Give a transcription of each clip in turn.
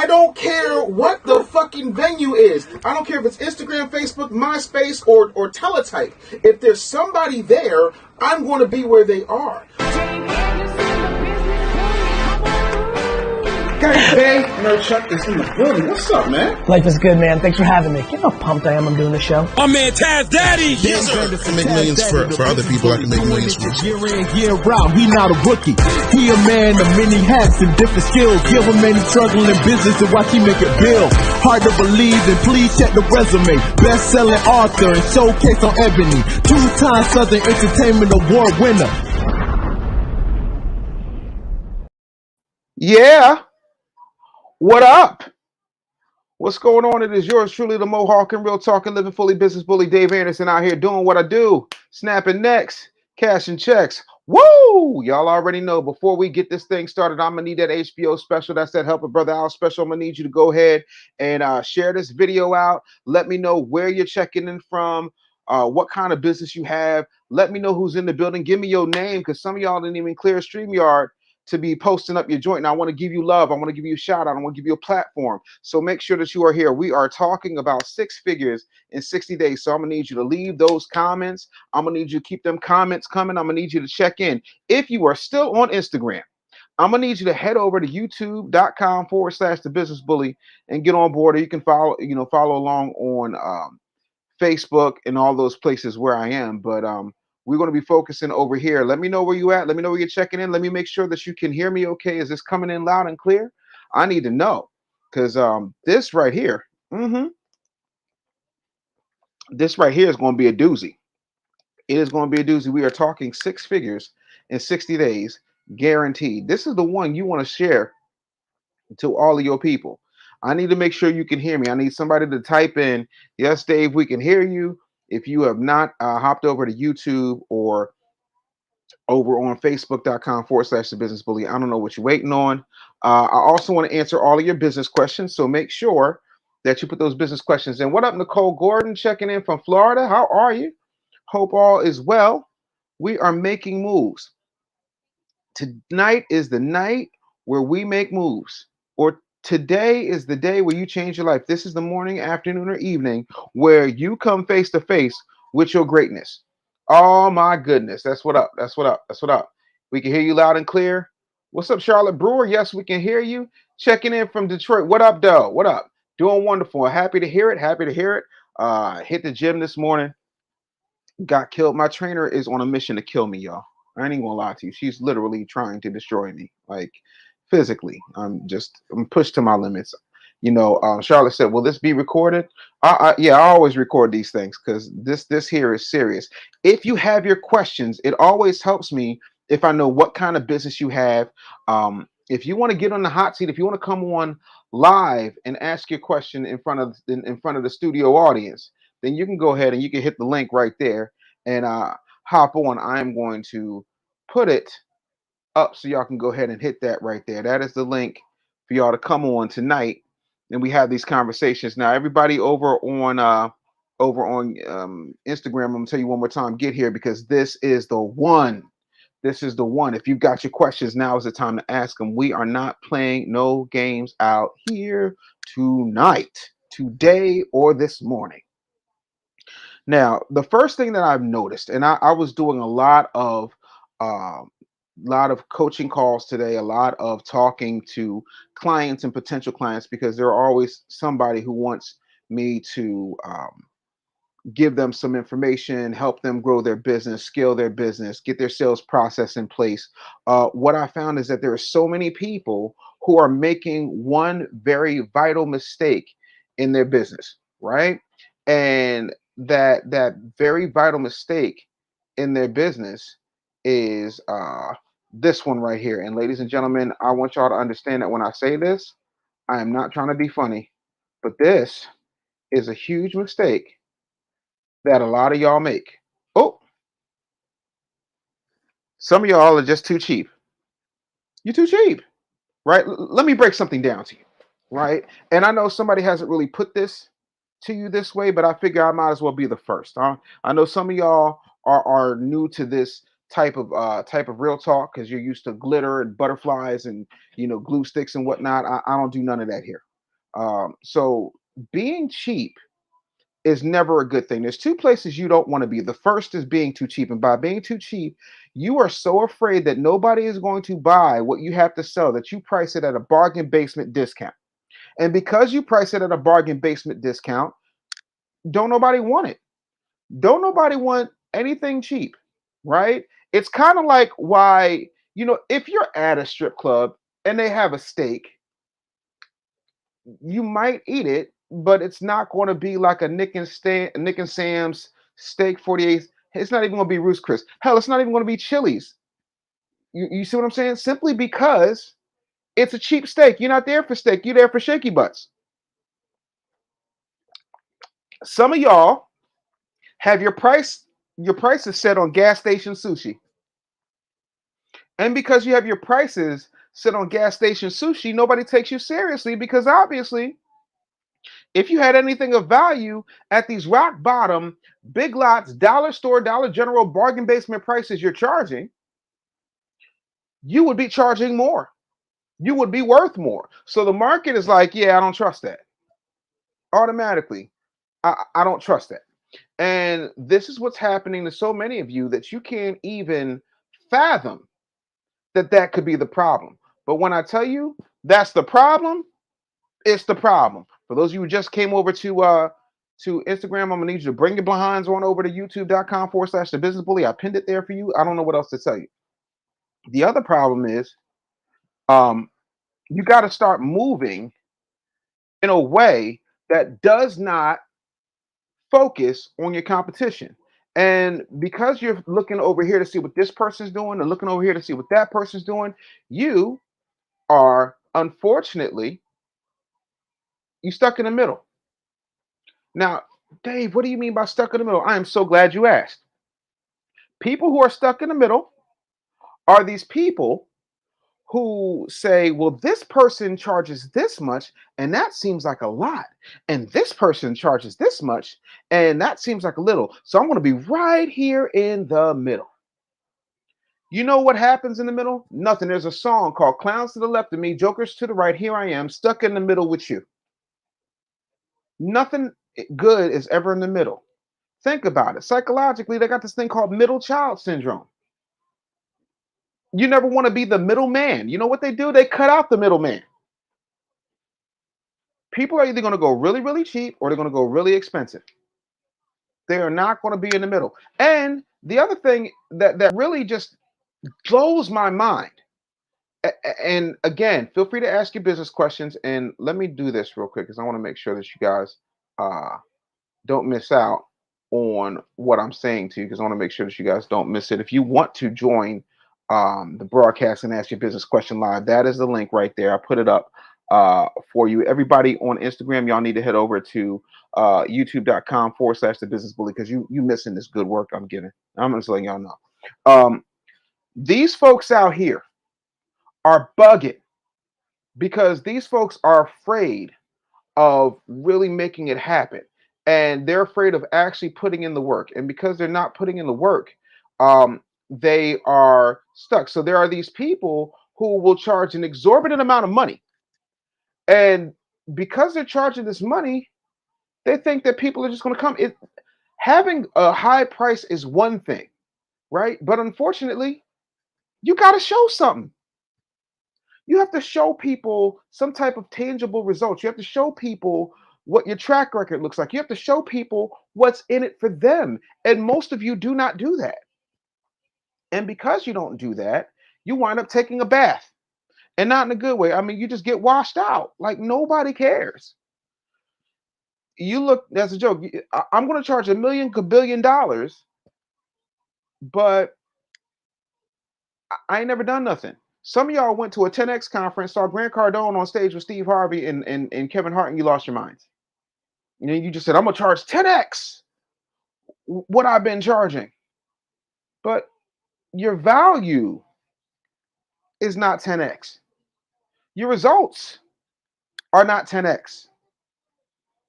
I don't care what the fucking venue is. I don't care if it's Instagram, Facebook, MySpace, or Teletype. If there's somebody there, I'm going to be where they are. Guys, Bay Nerdchuck is in the building. What's up, man? Life is good, man. Thanks for having me. You know how pumped I am I'm doing the show. My man Taz Daddy! Yes, sir. I can make millions for other people. I can make millions for Year in, year out, he not a rookie. He a man of many hats and different skills. Give him any struggle in business and watch he make it build. Hard to believe, and please check the resume. Best-selling author and showcase on Ebony. 2-time Southern Entertainment Award winner. Yeah. What up? What's going on? It is yours truly, the Mohawk and Real Talking, Living Fully Business Bully Dave Anderson out here doing what I do, snapping necks, cashing checks. Woo! Y'all already know. Before we get this thing started, I'm gonna need that HBO special. That's that Help a Brother Out special. I'm gonna need you to go ahead and share this video out. Let me know where you're checking in from, what kind of business you have. Let me know who's in the building. Give me your name, because some of y'all didn't even clear StreamYard to be posting up your joint. And I want to give you love. I want to give you a shout out. I want to give you a platform. So make sure that you are here. We are talking about 6 figures in 60 days. So I'm going to need you to leave those comments. I'm going to need you to keep them comments coming. I'm going to need you to check in. If you are still on Instagram, I'm going to need you to head over to youtube.com/The Business Bully and get on board. Or you can follow along on Facebook and all those places where I am. But we're going to be focusing over here. Let me know where you at. Let me know where you're checking in. Let me make sure that you can hear me okay. Is this coming in loud and clear? I need to know, because this right here, this right here is going to be a doozy. It is going to be a doozy. We are talking 6 figures in 60 days, guaranteed. This is the one you want to share to all of your people. I need to make sure you can hear me. I need somebody to type in, yes, Dave, we can hear you. If you have not hopped over to YouTube or over on facebook.com/The Business Bully, I don't know what you're waiting on. I also want to answer all of your business questions. So make sure that you put those business questions in. What up, Nicole Gordon, checking in from Florida? How are you? Hope all is well. We are making moves. Tonight is the night where we make moves. Or today is the day where you change your life. This is the morning, afternoon, or evening where you come face to face with your greatness. Oh my goodness. That's what up. That's what up. That's what up. We can hear you loud and clear. What's up, Charlotte Brewer? Yes, we can hear you. Checking in from Detroit. What up, Doe? What up? Doing wonderful. Happy to hear it. Happy to hear it. Hit the gym this morning. Got killed. My trainer is on a mission to kill me, y'all. I ain't even gonna lie to you. She's literally trying to destroy me, like physically. I'm pushed to my limits. Charlotte said, "Will this be recorded?" Yeah, I always record these things because this here is serious. If you have your questions, it always helps me if I know what kind of business you have. If you want to get on the hot seat, if you want to come on live and ask your question in front of the studio audience, then you can go ahead and you can hit the link right there and hop on. I'm going to put it up so y'all can go ahead and hit that right there. That is the link for y'all to come on tonight, and we have these conversations. Now, everybody over on Instagram, I'm gonna tell you one more time, get here, because this is the one. This is the one. If you've got your questions, now is the time to ask them. We are not playing no games out here tonight, today, or this morning. Now, the first thing that I've noticed, and I was doing a lot of coaching calls today, a lot of talking to clients and potential clients, because there are always somebody who wants me to give them some information, help them grow their business, scale their business, get their sales process in place. What I found is that there are so many people who are making one very vital mistake in their business, right? And that very vital mistake in their business is this one right here. And ladies and gentlemen, I want y'all to understand that when I say this, I am not trying to be funny, but this is a huge mistake that a lot of y'all make. Oh, some of y'all are just too cheap. You're too cheap, right? Let me break something down to you, right? And I know somebody hasn't really put this to you this way, but I figure I might as well be the first. I know some of y'all are new to this type of real talk because you're used to glitter and butterflies and glue sticks and whatnot. I don't do none of that here. So being cheap is never a good thing. There's two places you don't want to be. The first is being too cheap. And by being too cheap, you are so afraid that nobody is going to buy what you have to sell that you price it at a bargain basement discount. And because you price it at a bargain basement discount, don't nobody want it. Don't nobody want anything cheap, right? It's kind of like why, if you're at a strip club and they have a steak, you might eat it, but it's not going to be like a Nick and Sam's steak 48. It's not even going to be Roost Chris. Hell, it's not even going to be Chili's. You see what I'm saying? Simply because it's a cheap steak. You're not there for steak. You're there for shaky butts. Some of y'all have your prices set on gas station sushi. And because you have your prices set on gas station sushi, nobody takes you seriously because obviously, if you had anything of value at these rock bottom, big lots, dollar store, Dollar General, bargain basement prices you're charging, you would be charging more. You would be worth more. So the market is like, yeah, I don't trust that. Automatically, I don't trust that. And this is what's happening to so many of you that you can't even fathom that could be the problem. But when I tell you that's the problem, it's the problem. For those of you who just came over to Instagram, I'm gonna need you to bring your behinds on over to youtube.com/the business bully. I pinned it there for you. I don't know what else to tell you. The other problem is you got to start moving in a way that does not focus on your competition. And because you're looking over here to see what this person's doing and looking over here to see what that person's doing, you are unfortunately you stuck in the middle. Now, Dave, what do you mean by stuck in the middle? I am so glad you asked. People who are stuck in the middle are these people who say, well, this person charges this much, and that seems like a lot. And this person charges this much, and that seems like a little. So I'm going to be right here in the middle. You know what happens in the middle? Nothing. There's a song called Clowns to the Left of Me, Jokers to the Right. Here I am, stuck in the middle with you. Nothing good is ever in the middle. Think about it. Psychologically, they got this thing called middle child syndrome. You never want to be the middleman. You know what they do? They cut out the middleman. People are either going to go really, really cheap or they're going to go really expensive. They are not going to be in the middle. And the other thing that really just blows my mind, and again, feel free to ask your business questions. And let me do this real quick because I want to make sure that you guys don't miss out on what I'm saying to you because I want to make sure that you guys don't miss it. If you want to join the broadcast and ask your business question live, that is the link right there. I put it up for you. Everybody on Instagram, y'all need to head over to youtube.com/the business bully because you missing this good work I'm getting. I'm just letting y'all know. These folks out here are bugging because these folks are afraid of really making it happen. And they're afraid of actually putting in the work. And because they're not putting in the work, they are stuck. So there are these people who will charge an exorbitant amount of money. And because they're charging this money, they think that people are just going to come. Having a high price is one thing, right? But unfortunately, you got to show something. You have to show people some type of tangible results. You have to show people what your track record looks like. You have to show people what's in it for them. And most of you do not do that. And because you don't do that, you wind up taking a bath and not in a good way. I mean, you just get washed out like nobody cares. You look, that's a joke. I'm going to charge $1 billion, but I ain't never done nothing. Some of y'all went to a 10X conference, saw Grant Cardone on stage with Steve Harvey and Kevin Hart, and you lost your minds. You just said, I'm going to charge 10X what I've been charging. But your value is not 10X. Your results are not 10X.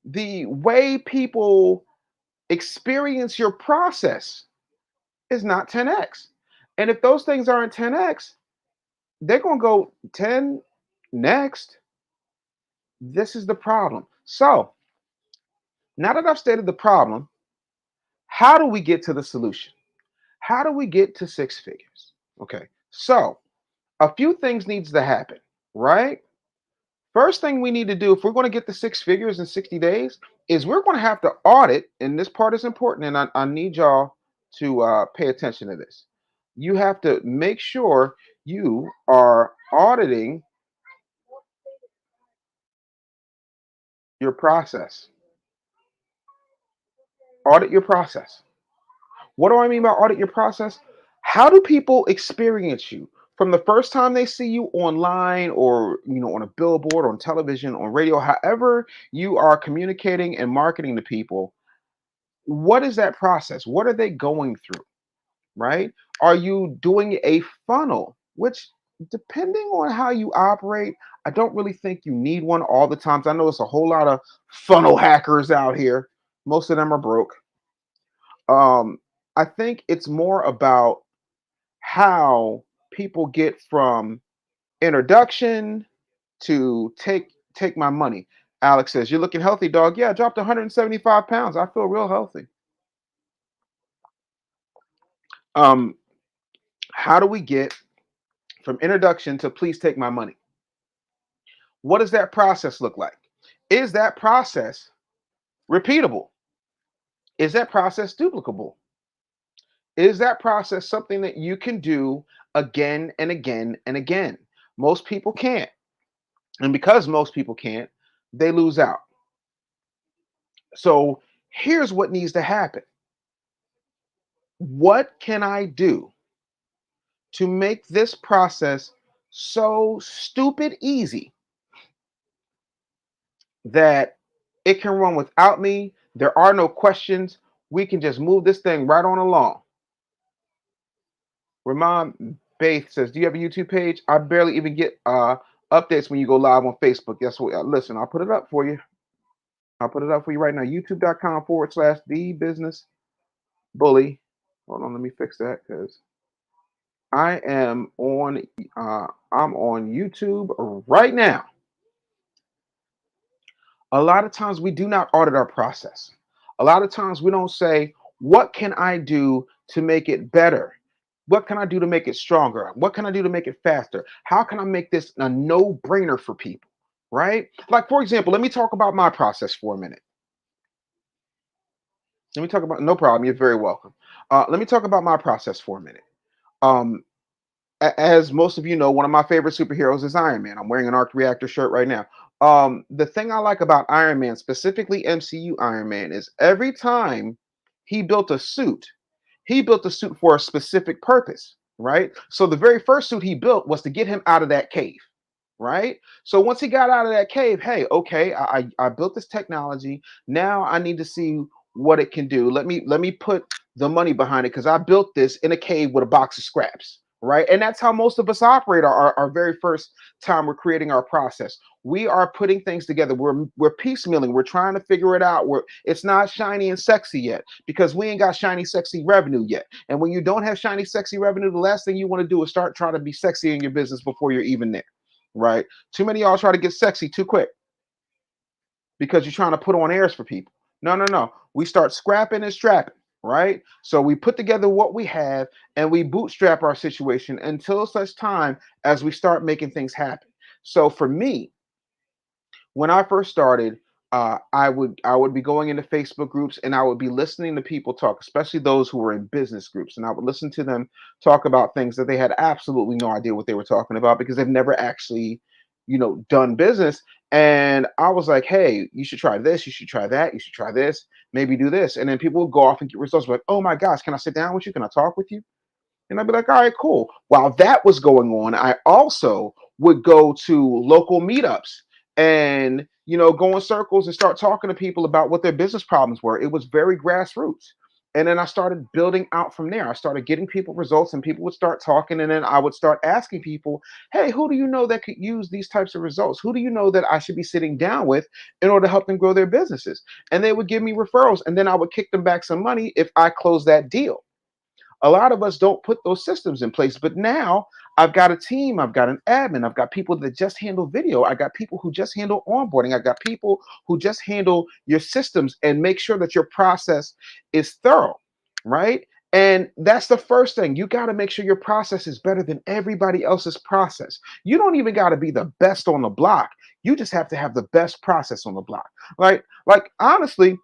The way people experience your process is not 10X. And if those things aren't 10X, they're going to go 10 next. This is the problem. So now that I've stated the problem, how do we get to the solution? How do we get to six figures? Okay. So a few things needs to happen, right? First thing we need to do if we're going to get the six figures in 60 days is we're going to have to audit, and this part is important, and I need y'all to pay attention to this. You have to make sure you are auditing your process. Audit your process. What do I mean by audit your process? How do people experience you from the first time they see you online or on a billboard, on television, on radio, however you are communicating and marketing to people? What is that process? What are they going through? Right? Are you doing a funnel? Which, depending on how you operate, I don't really think you need one all the times. I know it's a whole lot of funnel hackers out here. Most of them are broke. Um, I think it's more about how people get from introduction to take my money. Alex says, "You're looking healthy, dog." Yeah, I dropped 175 pounds. I feel real healthy. Um, how do we get from introduction to please take my money? What does that process look like? Is that process repeatable? Is that process duplicable? Is that process something that you can do again and again and again? Most people can't. And because most people can't, they lose out. So here's what needs to happen. What can I do to make this process so stupid easy that it can run without me? There are no questions. We can just move this thing right on along. Ramon Baith says, "Do you have a YouTube page?" I barely even get updates when you go live on Facebook. Guess what? Listen, I'll put it up for you. I'll put it up for you right now. YouTube.com/the business bully. Hold on, let me fix that because I am on I'm on YouTube right now. A lot of times we do not audit our process. A lot of times we don't say, what can I do to make it better? What can I do to make it stronger? What can I do to make it faster? How can I make this a no-brainer for people? Right? Like, for example, let me talk about my process for a minute. Let me talk about, no problem. You're very welcome. Let me talk about my process for a minute. Um, as most of you know, one of my favorite superheroes is Iron Man. I'm wearing an arc reactor shirt right now. The thing I like about Iron Man, specifically MCU Iron Man, is every time he built a suit, he built a suit for a specific purpose, right? So the very first suit he built was to get him out of that cave, right? So once he got out of that cave, hey, okay, I built this technology. Now I need to see what it can do. Let me put the money behind it because I built this in a cave with a box of scraps, right? And that's how most of us operate our very first time we're creating our process. We are putting things together. We're piecemealing. We're trying to figure it out. It's not shiny and sexy yet because we ain't got shiny, sexy revenue yet. And when you don't have shiny, sexy revenue, the last thing you want to do is start trying to be sexy in your business before you're even there, right? Too many of y'all try to get sexy too quick because you're trying to put on airs for people. No, no, no. We start scrapping and strapping, right? So we put together what we have and we bootstrap our situation until such time as we start making things happen. So for me, when I first started, I would be going into Facebook groups and I would be listening to people talk, especially those who were in business groups, and I would listen to them talk about things that they had absolutely no idea what they were talking about because they've never actually, done business. And I was like, hey, you should try this, you should try that, you should try this, maybe do this. And then people would go off and get results like, oh my gosh, can I sit down with you? Can I talk with you? And I'd be like, all right, cool. While that was going on, I also would go to local meetups and, go in circles and start talking to people about what their business problems were. It was very grassroots. And then I started building out from there. I started getting people results and people would start talking. And then I would start asking people, hey, who do you know that could use these types of results? Who do you know that I should be sitting down with in order to help them grow their businesses? And they would give me referrals. And then I would kick them back some money if I closed that deal. A lot of us don't put those systems in place, but now I've got a team, I've got an admin, I've got people that just handle video, I got people who just handle onboarding, I got people who just handle your systems and make sure that your process is thorough, right? And that's the first thing. You got to make sure your process is better than everybody else's process. You don't even got to be the best on the block. You just have to have the best process on the block. Like honestly,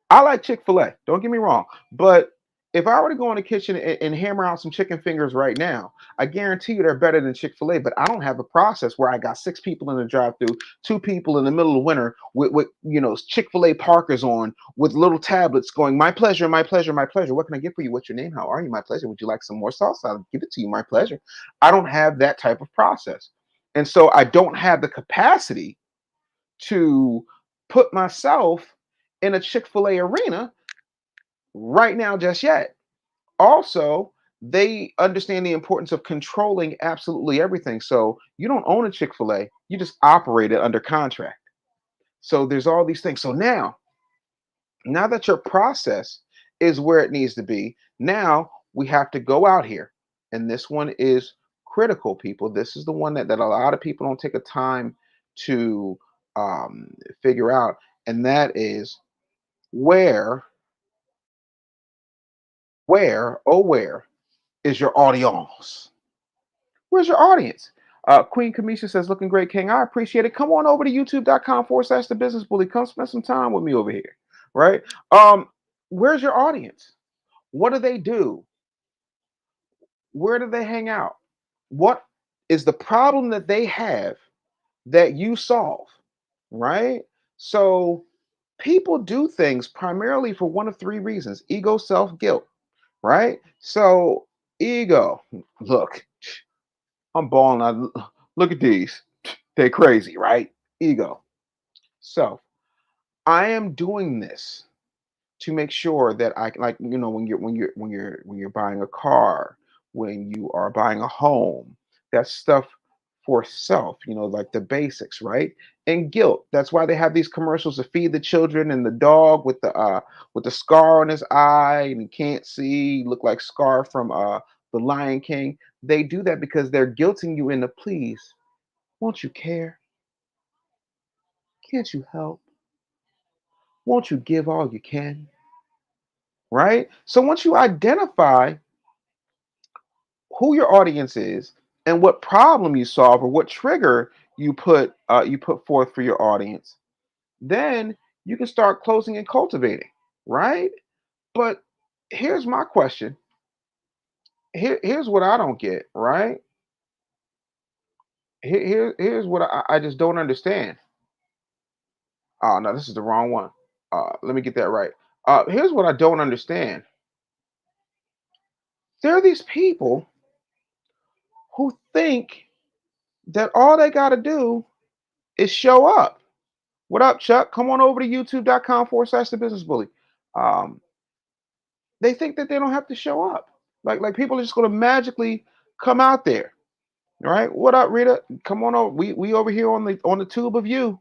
I like Chick-fil-A. Don't get me wrong, but if I were to go in the kitchen and hammer out some chicken fingers right now, I guarantee you they're better than Chick-fil-A. But I don't have a process where I got 6 people in the drive-through, 2 people in the middle of winter with Chick-fil-A Parkers on with little tablets going, my pleasure, my pleasure, my pleasure. What can I get for you? What's your name? How are you? My pleasure. Would you like some more sauce? I'll give it to you. My pleasure. I don't have that type of process, and so I don't have the capacity to put myself in a Chick-fil-A arena right now just yet. Also, they understand the importance of controlling absolutely everything. So you don't own a Chick-fil-A, you just operate it under contract. So there's all these things. So now that your process is where it needs to be, now we have to go out here. And this one is critical, people. This is the one that a lot of people don't take a time to figure out. And that is where where is your audience? Where's your audience? Queen Kamisha says, looking great, King. I appreciate it. Come on over to youtube.com/the business bully. Come spend some time with me over here. Right? Where's your audience? What do they do? Where do they hang out? What is the problem that they have that you solve? Right? So people do things primarily for one of 3 reasons: ego, self, guilt. Right? So ego, look, I'm balling out. Look at these. They're crazy, right? Ego. So I am doing this to make sure that I like, when you're buying a car, when you are buying a home, that's stuff for self, like the basics, right? And guilt. That's why they have these commercials to feed the children and the dog with the scar on his eye and he can't see, look like Scar from the Lion King. They do that because they're guilting you into, please, won't you care? Can't you help? Won't you give all you can? Right? So once you identify who your audience is and what problem you solve or what trigger you put forth for your audience, then you can start closing and cultivating, right? But here's my question. Here's what I don't get, right? Here's what I just don't understand. Oh no, this is the wrong one. Let me get that right. Here's what I don't understand. There are these people who think that all they got to do is show up. What up, Chuck? Come on over to youtube.com/the business bully. Um, they think that they don't have to show up. Like people are just going to magically come out there. All right. What up, Rita? Come on over. We over here on the tube of you.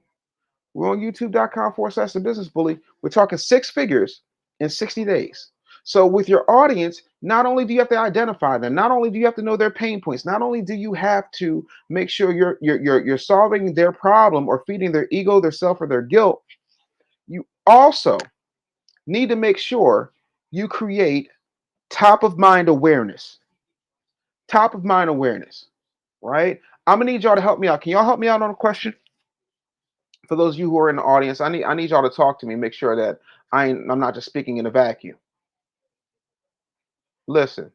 We're on youtube.com/the business bully. We're talking 6 figures in 60 days. So with your audience, not only do you have to identify them, not only do you have to know their pain points, not only do you have to make sure you're solving their problem or feeding their ego, their self, or their guilt, you also need to make sure you create top of mind awareness. Top of mind awareness, right? I'm gonna need y'all to help me out. Can y'all help me out on a question? For those of you who are in the audience, I need y'all to talk to me, make sure that I'm not just speaking in a vacuum. Listen,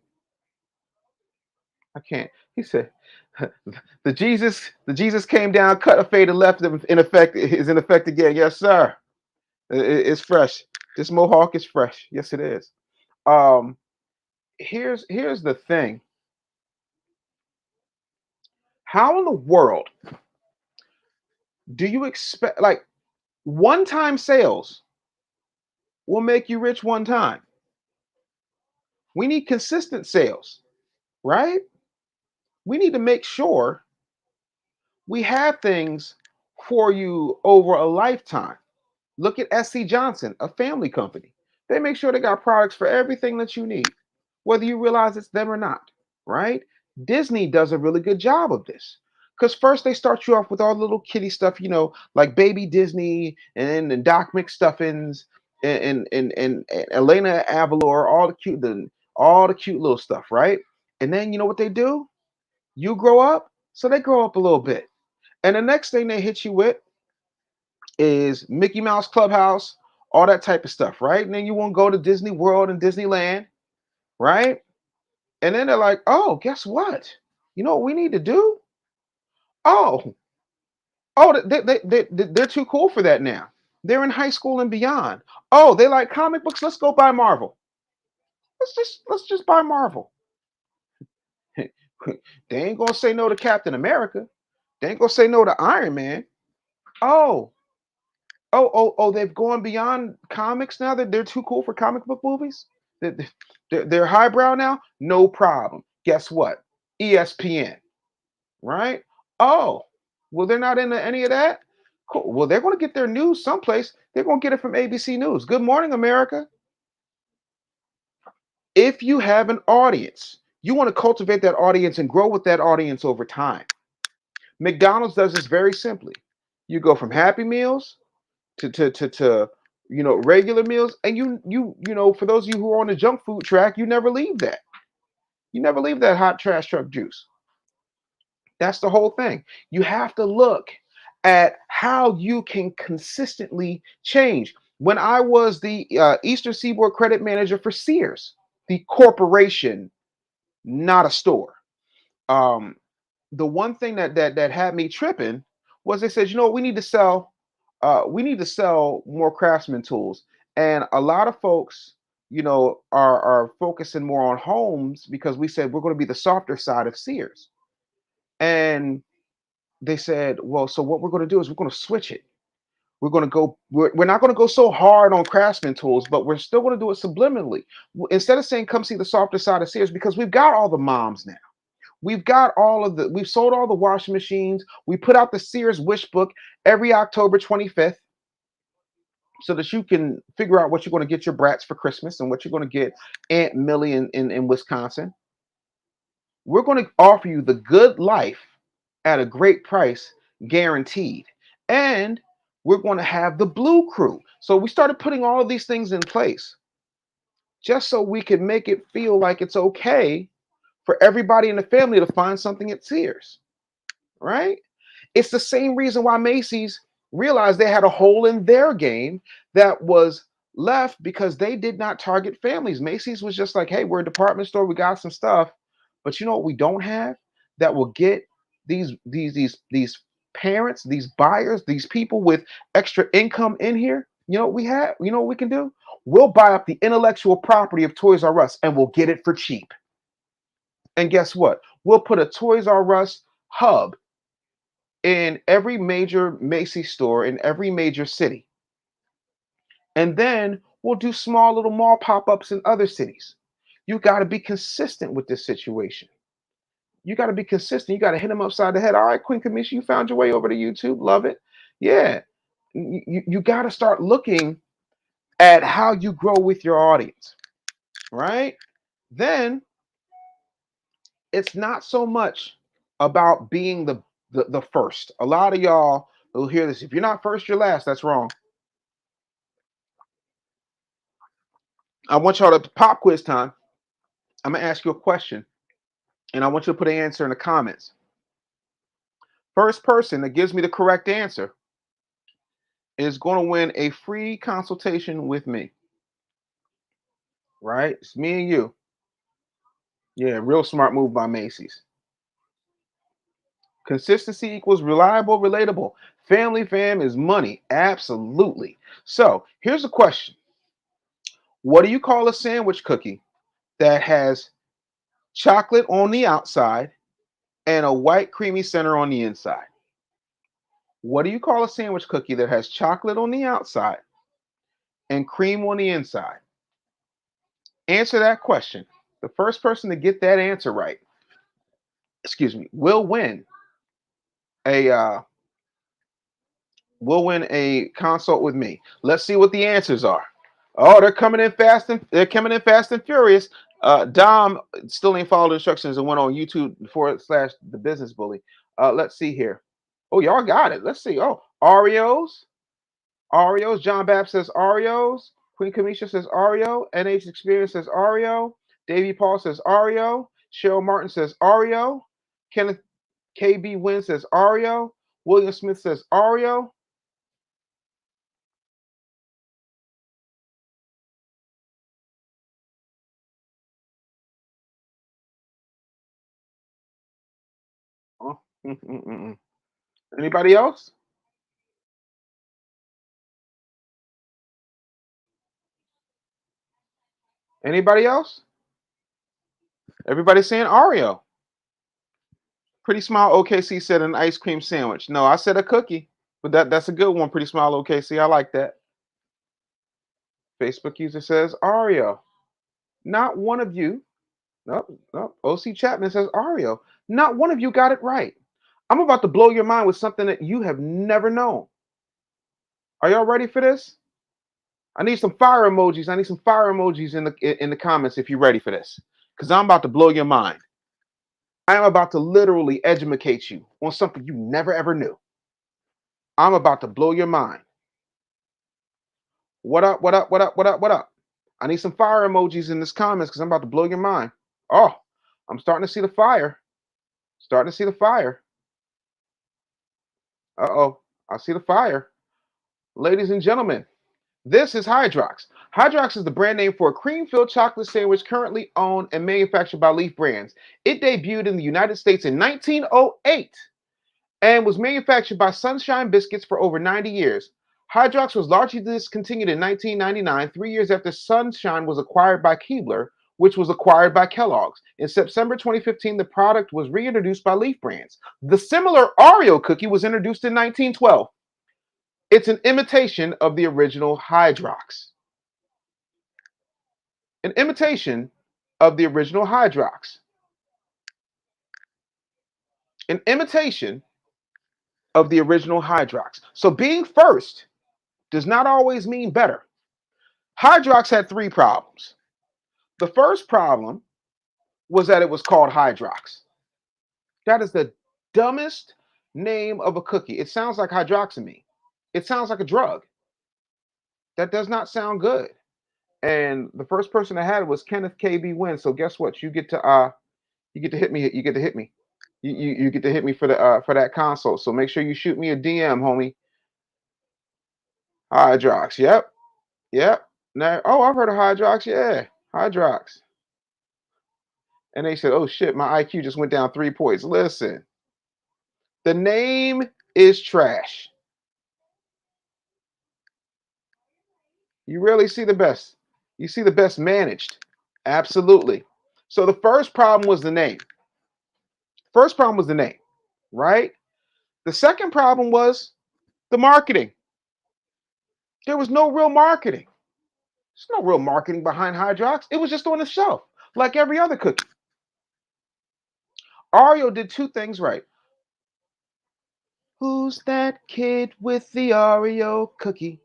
I can't. He said, the Jesus came down, cut a fade, and left them in effect is in effect again. Yes, sir. It's fresh. This mohawk is fresh. Yes, it is. Um, here's the thing. How in the world do you expect, like, one-time sales will make you rich one time? We need consistent sales, right? We need to make sure we have things for you over a lifetime. Look at SC Johnson, a family company. They make sure they got products for everything that you need, whether you realize it's them or not, right? Disney does a really good job of this. Because first they start you off with all the little kitty stuff, like Baby Disney and then Doc McStuffins and Elena Avalor, all the cute little stuff, right? And then you know what they do? You grow up, so they grow up a little bit. And the next thing they hit you with is Mickey Mouse Clubhouse, all that type of stuff, right? And then you want to go to Disney World and Disneyland, right? And then they're like, oh, guess what? You know what we need to do? Oh, they're too cool for that now. They're in high school and beyond. Oh, they like comic books. Let's go buy Marvel. Let's just buy Marvel. They ain't gonna say no to Captain America. They ain't gonna say no to Iron Man. Oh, they've gone beyond comics now. That they're too cool for comic book movies. They're highbrow now. No problem. Guess what? ESPN, right? Oh, well, they're not into any of that. Cool. Well, they're going to get their news someplace. They're going to get it from ABC News. Good morning, America. If you have an audience, you want to cultivate that audience and grow with that audience over time. McDonald's does this very simply. You go from Happy Meals to regular meals, and for those of you who are on the junk food track, you never leave that. You never leave that hot trash truck juice. That's the whole thing. You have to look at how you can consistently change. When I was the Eastern Seaboard credit manager for Sears, the corporation, not a store. The one thing that had me tripping was they said, we need to sell more Craftsman tools, and a lot of folks, are focusing more on homes because we said we're going to be the softer side of Sears, and they said, well, so what we're going to do is we're going to switch it. We're going to go. We're not going to go so hard on Craftsman tools, but we're still going to do it subliminally. Instead of saying come see the softer side of Sears, because we've got all the moms now. We've sold all the washing machines. We put out the Sears Wish Book every October 25th so that you can figure out what you're going to get your brats for Christmas and what you're going to get Aunt Millie in Wisconsin. We're going to offer you the good life at a great price, guaranteed. And we're going to have the Blue Crew. So we started putting all of these things in place just so we could make it feel like it's okay for everybody in the family to find something at Sears, right? It's the same reason why Macy's realized they had a hole in their game that was left because they did not target families. Macy's was just like, hey, we're a department store, we got some stuff, but you know what we don't have that will get these parents, these buyers, these people with extra income in here? You know what we have? You know what we can do? We'll buy up the intellectual property of Toys R Us and we'll get it for cheap. And guess what? We'll put a Toys R Us hub in every major Macy's store in every major city. And then we'll do small little mall pop-ups in other cities. You got to be consistent with this situation. You got to be consistent. You got to hit them upside the head. All right, Queen Kamisha, you found your way over to YouTube. Love it. Yeah. You got to start looking at how you grow with your audience, right? Then it's not so much about being the first. A lot of y'all will hear this. If you're not first, you're last. That's wrong. I want y'all to pop quiz time. I'm going to ask you a question, and I want you to put an answer in the comments. First person that gives me the correct answer is going to win a free consultation with me. Right? It's me and you. Yeah, real smart move by Macy's. Consistency equals reliable, relatable. Family fam is money. Absolutely. So here's the question. What do you call a sandwich cookie that has chocolate on the outside and a white creamy center on the inside? What do you call a sandwich cookie that has chocolate on the outside and cream on the inside? Answer that question. The first person to get that answer right, will win a consult with me. Let's see what the answers are. Oh, they're coming in fast and furious. Dom still ain't followed instructions and went on YouTube / the business bully. Let's see here. Oh, y'all got it. Let's see. Oh, Oreos. Oreos. John Babb says Oreos. Queen Kamisha says Oreo. NH Experience says Oreo. Davey Paul says Oreo. Cheryl Martin says Oreo. Kenneth KB Wynn says Oreo. William Smith says Oreo. Oh, Anybody else? Anybody else? Everybody saying Oreo. Pretty Smile OKC said an ice cream sandwich. No, I said a cookie, but that's a good one. Pretty Smile OKC. I like that. Facebook user says Oreo. Not one of you. Nope, nope. OC Chapman says Oreo. Not one of you got it right. I'm about to blow your mind with something that you have never known. Are y'all ready for this? I need some fire emojis. I need some fire emojis in the comments if you're ready for this, because I'm about to blow your mind. I am about to literally educate you on something you never ever knew. I'm about to blow your mind. What up? What up? What up? What up? What up? I need some fire emojis in this comments because I'm about to blow your mind. Oh, I'm starting to see the fire. Starting to see the fire. Uh-oh. I see the fire. Ladies and gentlemen, this is Hydrox. Hydrox is the brand name for a cream-filled chocolate sandwich currently owned and manufactured by Leaf Brands. It debuted in the United States in 1908 and was manufactured by Sunshine Biscuits for over 90 years. Hydrox was largely discontinued in 1999, 3 years after Sunshine was acquired by Keebler, which was acquired by Kellogg's. In September 2015, the product was reintroduced by Leaf Brands. The similar Oreo cookie was introduced in 1912. It's an imitation of the original Hydrox. An imitation of the original Hydrox. An imitation of the original Hydrox. So being first does not always mean better. Hydrox had 3 problems. The first problem was that it was called Hydrox. That is the dumbest name of a cookie. It sounds like hydroxamine. It sounds like a drug. That does not sound good. And the first person that had it was Kenneth KB Wynn. So guess what? You get to hit me. You get to hit me. You get to hit me for that console. So make sure you shoot me a DM, homie. Hydrox. Yep. Yep. Now, oh, I've heard of Hydrox. Yeah, Hydrox. And they said, oh shit, my IQ just went down 3 points. Listen, the name is trash. You really see the best. You see the best managed. Absolutely. So the first problem was the name. First problem was the name, right? The second problem was the marketing. There was no real marketing. There's no real marketing behind Hydrox. It was just on the shelf, like every other cookie. Oreo did 2 things right. Who's that kid with the Oreo cookie?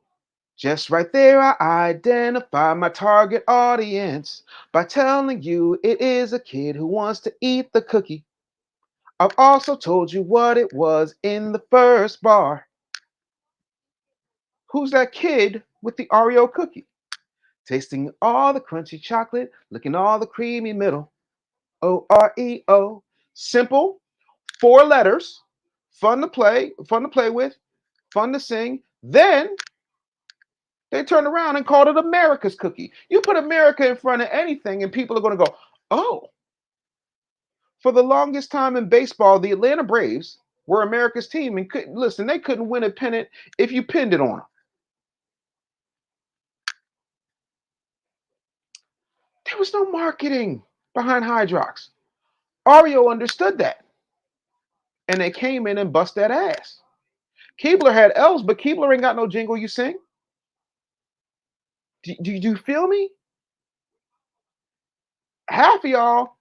Just right there, I identify my target audience by telling you it is a kid who wants to eat the cookie. I've also told you what it was in the first bar. Who's that kid with the Oreo cookie? Tasting all the crunchy chocolate, licking all the creamy middle. Oreo. Simple, 4 letters, fun to play with, fun to sing. Then they turned around and called it America's cookie. You put America in front of anything, and people are going to go, oh. For the longest time in baseball, the Atlanta Braves were America's team, and they couldn't win a pennant if you pinned it on them. There was no marketing behind Hydrox. Oreo understood that, and they came in and bust that ass. Keebler had L's, but Keebler ain't got no jingle you sing. Do you feel me? Half of y'all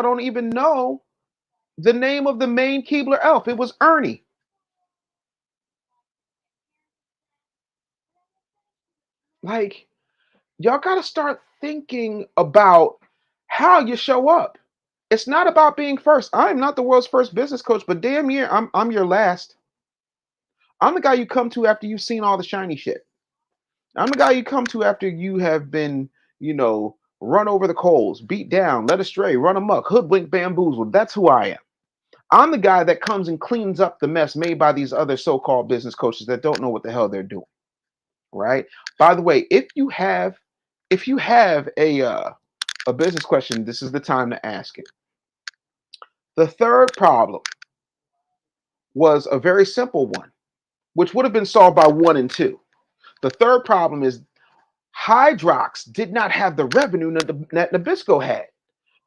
don't even know the name of the main Keebler elf. It was Ernie. Like, y'all got to start thinking about how you show up. It's not about being first. I'm not the world's first business coach, but damn near I'm your last. I'm the guy you come to after you've seen all the shiny shit. I'm the guy you come to after you have been, run over the coals, beat down, led astray, run amok, hoodwinked, bamboozled. That's who I am. I'm the guy that comes and cleans up the mess made by these other so-called business coaches that don't know what the hell they're doing. Right? By the way, if you have a business question, this is the time to ask it. The third problem was a very simple one, which would have been solved by 1 and 2. The third problem is Hydrox did not have the revenue that Nabisco had.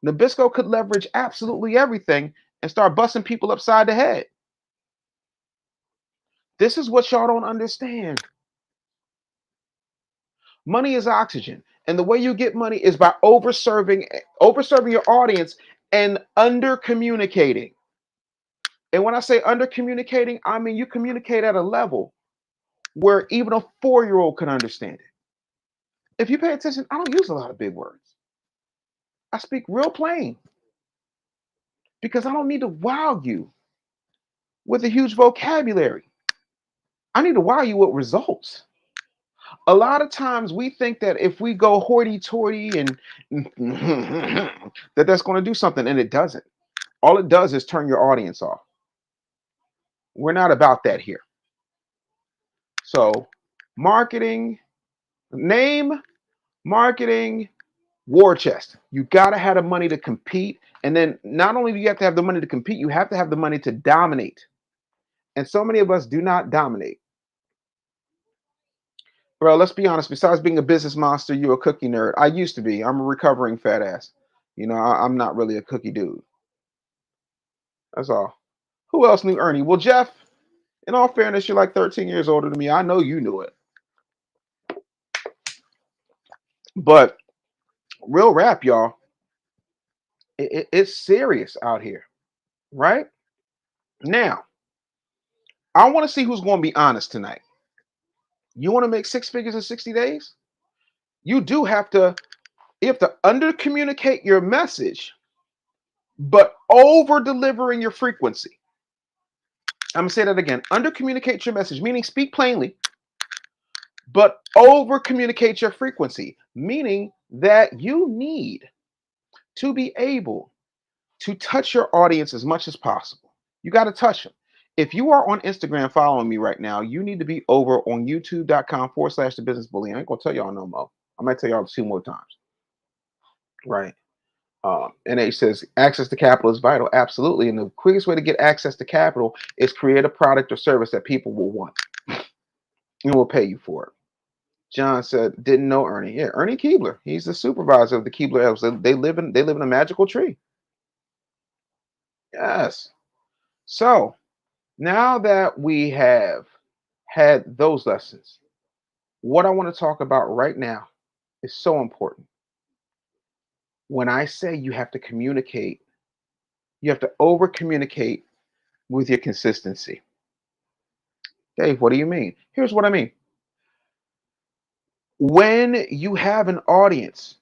Nabisco could leverage absolutely everything and start busting people upside the head. This is what y'all don't understand. Money is oxygen. And the way you get money is by overserving your audience and under communicating. And when I say under communicating, I mean you communicate at a level where even a 4-year-old can understand it. If you pay attention, I don't use a lot of big words. I speak real plain because I don't need to wow you with a huge vocabulary. I need to wow you with results. A lot of times we think that if we go hoity-toity and that's going to do something, and it doesn't. All it does is turn your audience off. We're not about that here. So marketing, name, marketing, war chest. You got to have the money to compete. And then not only do you have to have the money to compete, you have to have the money to dominate. And so many of us do not dominate. Bro, let's be honest. Besides being a business monster, you're a cookie nerd. I used to be. I'm a recovering fat ass. I'm not really a cookie dude. That's all. Who else knew Ernie? Well, Jeff, in all fairness, you're like 13 years older than me. I know you knew it. But real rap, y'all, it's serious out here, right? Now, I want to see who's going to be honest tonight. You want to make 6 figures in 60 days? You have to under communicate your message, but over delivering your frequency. I'm going to say that again. Under communicate your message, meaning speak plainly, but over communicate your frequency, meaning that you need to be able to touch your audience as much as possible. You got to touch them. If you are on Instagram following me right now, you need to be over on youtube.com/The Business Bully. I ain't going to tell y'all no more. I might tell y'all 2 more times. Right. And it says access to capital is vital. Absolutely. And the quickest way to get access to capital is create a product or service that people will want and will pay you for it. John said, didn't know Ernie. Yeah, Ernie Keebler. He's the supervisor of the Keebler Elves. They live in a magical tree. Yes. So now that we have had those lessons, what I want to talk about right now is so important. When I say you have to communicate, you have to over communicate with your consistency. Dave, what do you mean? Here's what I mean. When you have an audience,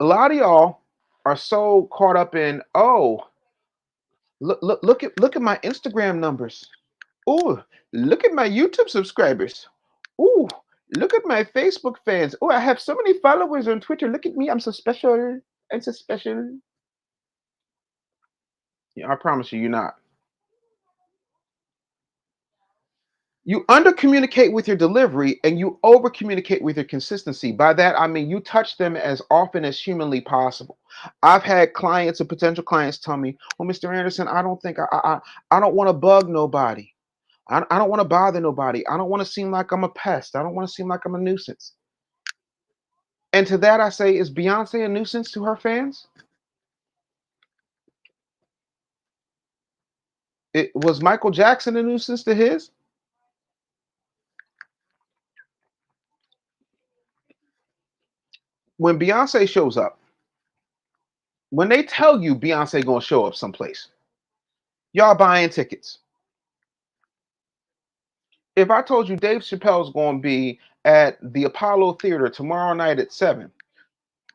a lot of y'all are so caught up in, oh, look at my Instagram numbers. Oh, look at my YouTube subscribers. Oh, look at my Facebook fans. Oh, I have so many followers on Twitter. Look at me. I'm so special. I'm so special. Yeah, I promise you're not. You under communicate with your delivery and you over communicate with your consistency. By that, I mean you touch them as often as humanly possible. I've had clients and potential clients tell me, well, Mr. Anderson, I don't think I don't want to bug nobody. I don't want to bother nobody. I don't want to seem like I'm a pest. I don't want to seem like I'm a nuisance. And to that, I say, is Beyonce a nuisance to her fans? Was Michael Jackson a nuisance to his? When Beyonce shows up, when they tell you Beyonce gonna show up someplace, y'all buying tickets. If I told you Dave Chappelle's gonna be at the Apollo Theater tomorrow night at 7.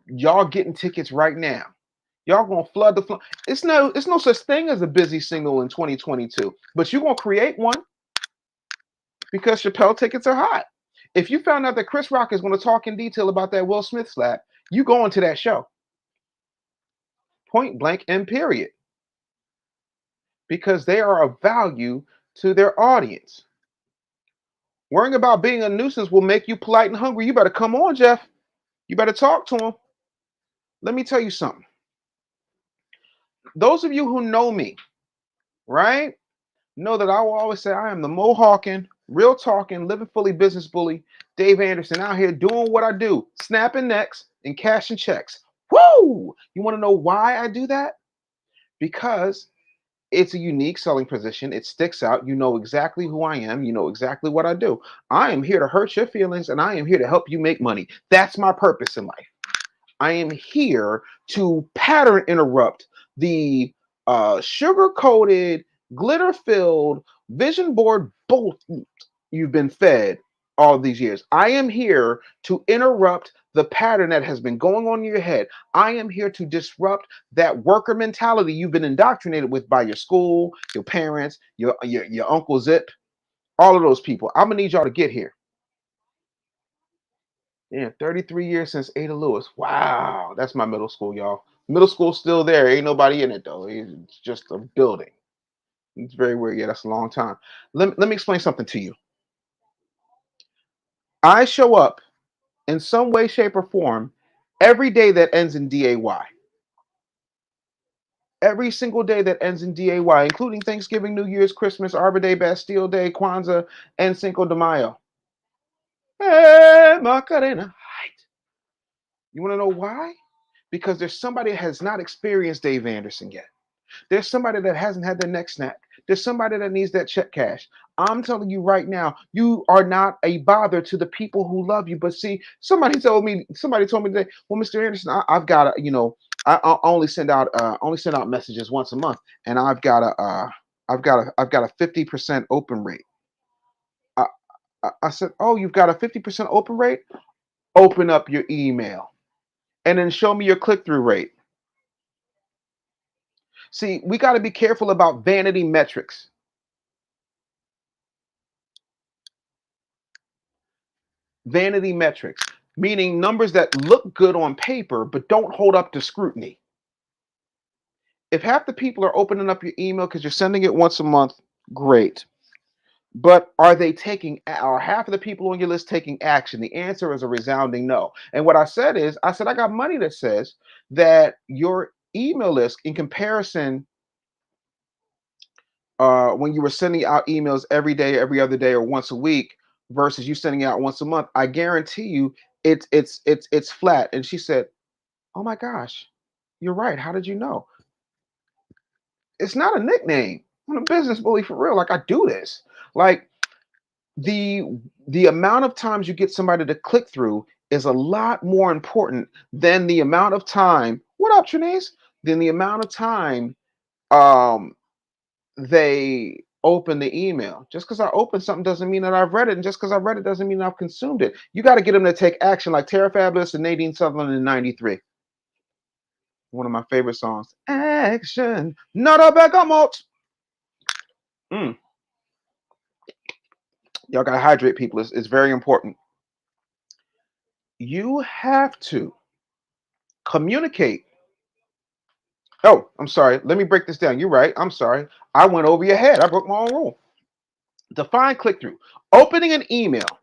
Y'all getting tickets right now. Y'all gonna flood the floor. It's no such thing as a busy single in 2022, but you're gonna create one because Chappelle tickets are hot. If you found out that Chris Rock is going to talk in detail about that Will Smith slap, you going to that show. Point blank and period. Because they are of value to their audience. Worrying about being a nuisance will make you polite and hungry. You better come on, Jeff. You better talk to him. Let me tell you something. Those of you who know me, right, know that I will always say I am the Mohawking, real talking, living fully business bully, Dave Anderson, out here doing what I do, snapping necks and cashing checks. Woo! You want to know why I do that? Because it's a unique selling position. It sticks out. You know exactly who I am. You know exactly what I do. I am here to hurt your feelings and I am here to help you make money. That's my purpose in life. I am here to pattern interrupt the sugar-coated, glitter-filled vision board bolt you've been fed all these years. I am here to interrupt the pattern that has been going on in your head. I am here to disrupt that worker mentality you've been indoctrinated with by your school, your parents, your Uncle Zip, all of those people. I'm gonna need y'all to get here. Yeah, 33 years since Ada Lewis. Wow, that's my middle school, y'all. Middle school's still there. Ain't nobody in it though. It's just a building. It's very weird. Yeah, that's a long time. Let me explain something to you. I show up in some way, shape, or form every day that ends in DAY. Every single day that ends in DAY, including Thanksgiving, New Year's, Christmas, Arbor Day, Bastille Day, Kwanzaa, and Cinco de Mayo. Hey, Macarena. You want to know why? Because there's somebody that has not experienced Dave Anderson yet. There's somebody that hasn't had their neck snapped. There's somebody that needs that check cash. I'm telling you right now, you are not a bother to the people who love you. But see, somebody told me today, well, Mr. Anderson, I've got to, I only send out messages once a month, and I've got a 50% open rate. I said, oh, you've got a 50% open rate? Open up your email, and then show me your click-through rate. See, we got to be careful about vanity metrics. Vanity metrics, meaning numbers that look good on paper but don't hold up to scrutiny. If half the people are opening up your email because you're sending it once a month, great. But are half of the people on your list taking action? The answer is a resounding no. And what I said is, I got money that says that your email list, in comparison, when you were sending out emails every day, every other day, or once a week, versus you sending out once a month, I guarantee you it's flat. And she said, oh my gosh, you're right. How did you know? It's not a nickname. I'm a business bully for real. Like, I do this. Like, the amount of times you get somebody to click through is a lot more important than the amount of time. What up, Trinace? Than the amount of time they open the email. Just because I opened something doesn't mean that I've read it, and just because I read it doesn't mean I've consumed it. You got to get them to take action, like Tara Fabulous and Nadine Sutherland in '93. One of my favorite songs. Action, not a bag of malt. Y'all gotta hydrate, people. It's very important. You have to communicate. Oh, I'm sorry. Let me break this down. You're right. I'm sorry. I went over your head. I broke my own rule. Define click-through. Opening an email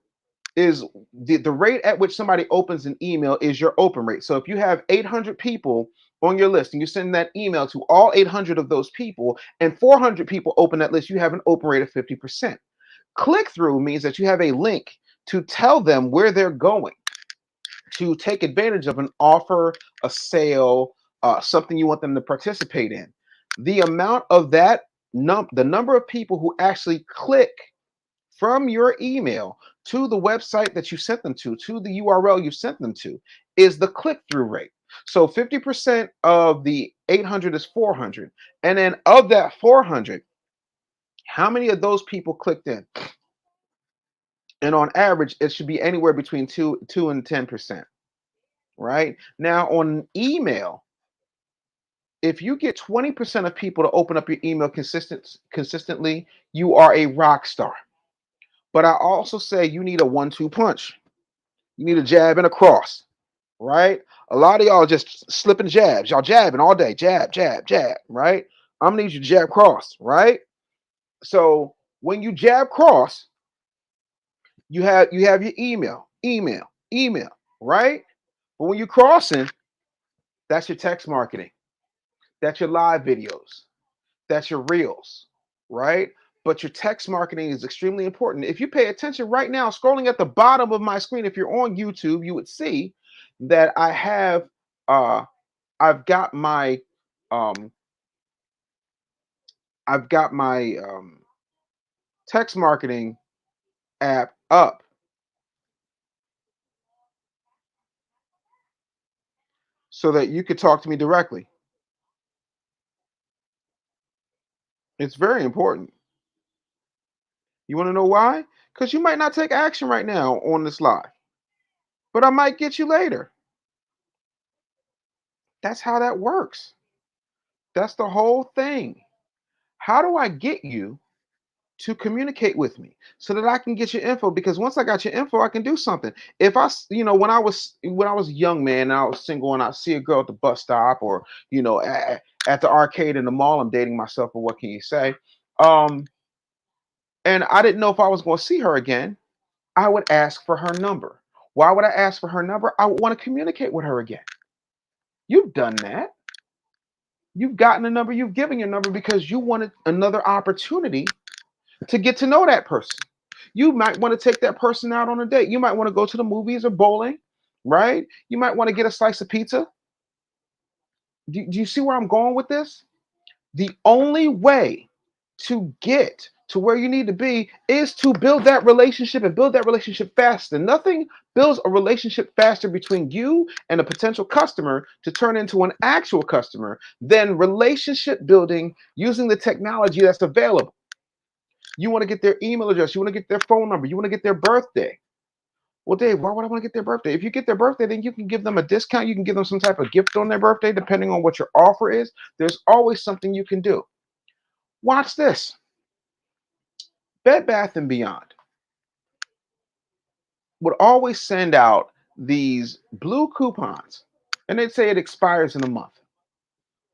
is the rate at which somebody opens an email is your open rate. So if you have 800 people on your list and you send that email to all 800 of those people and 400 people open that list, you have an open rate of 50%. Click-through means that you have a link to tell them where they're going to take advantage of an offer, a sale, something you want them to participate in. The amount of that, the number of people who actually click from your email to the website that you sent them to the URL you sent them to, is the click-through rate. So 50% of the 800 is 400. And then of that 400, how many of those people clicked in? And on average, it should be anywhere between 2 and 10%. Right now, on email, if you get 20% of people to open up your email consistently, you are a rock star. But I also say you need a 1-2 punch. You need a jab and a cross, right? A lot of y'all just slipping jabs. Y'all jabbing all day, jab, jab, jab, right? I'm gonna need you to jab cross, right? So when you jab cross, you have your email, right? But when you're crossing, that's your text marketing, that's your live videos, that's your reels, right? But your text marketing is extremely important. If you pay attention right now, scrolling at the bottom of my screen, if you're on YouTube, you would see that uh I've got my um I've got my text marketing app up so that you could talk to me directly. It's very important. You want to know why? Because you might not take action right now on this live, but I might get you later. That's how that works. That's the whole thing. How do I get you to communicate with me so that I can get your info? Because once I got your info, I can do something. If when I was a young man and I was single and I see a girl at the bus stop or at the arcade in the mall, I'm dating myself, but what can you say? Um, and I didn't know if I was going to see her again. I would ask for her number. Why would I ask for her number? I would want to communicate with her again. You've done that. You've gotten a number. You've given your number because you wanted another opportunity to get to know that person. You might want to take that person out on a date. You might want to go to the movies or bowling, right? You might want to get a slice of pizza. Do you see where I'm going with this? The only way to get to where you need to be is to build that relationship and build that relationship faster. Nothing builds a relationship faster between you and a potential customer to turn into an actual customer than relationship building using the technology that's available. You want to get their email address, you want to get their phone number, you want to get their birthday. Well, Dave, why would I want to get their birthday? If you get their birthday, then you can give them a discount. You can give them some type of gift on their birthday, depending on what your offer is. There's always something you can do. Watch this. Bed Bath and Beyond would always send out these blue coupons, and they'd say it expires in a month.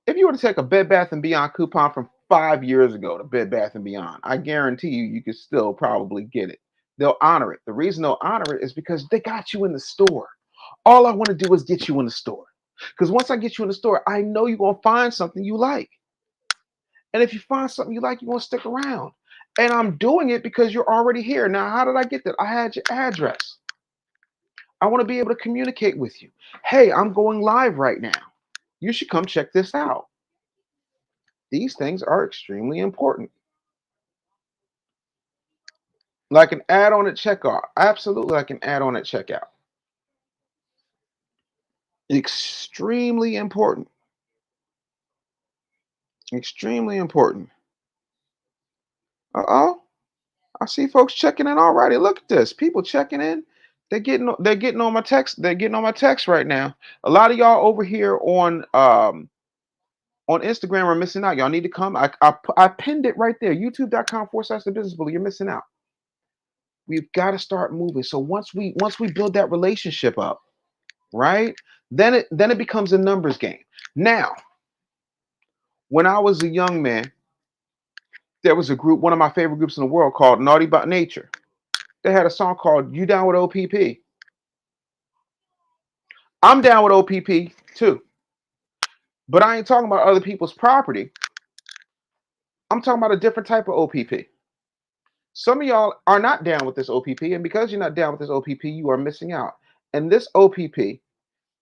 If you were to take a Bed Bath and Beyond coupon from 5 years ago to Bed Bath and Beyond, I guarantee you could still probably get it. They'll honor it. The reason they'll honor it is because they got you in the store. All I want to do is get you in the store. Because once I get you in the store, I know you're going to find something you like. And if you find something you like, you're going to stick around. And I'm doing it because you're already here. Now, how did I get that? I had your address. I want to be able to communicate with you. Hey, I'm going live right now. You should come check this out. These things are extremely important. Like an add-on at checkout. Absolutely, like an add-on at checkout. Extremely important. Extremely important. Uh-oh. I see folks checking in already. Look at this. People checking in. They're getting on my text. They're getting on my text right now. A lot of y'all over here on Instagram are missing out. Y'all need to come. I pinned it right there. YouTube.com/The Business Bully. You're missing out. We've got to start moving. So once we build that relationship up, right? Then it becomes a numbers game. Now, when I was a young man, there was a group, one of my favorite groups in the world, called Naughty by Nature. They had a song called "You Down with OPP." I'm down with OPP too, but I ain't talking about other people's property. I'm talking about a different type of OPP. Some of y'all are not down with this OPP, and because you're not down with this OPP, you are missing out. And this OPP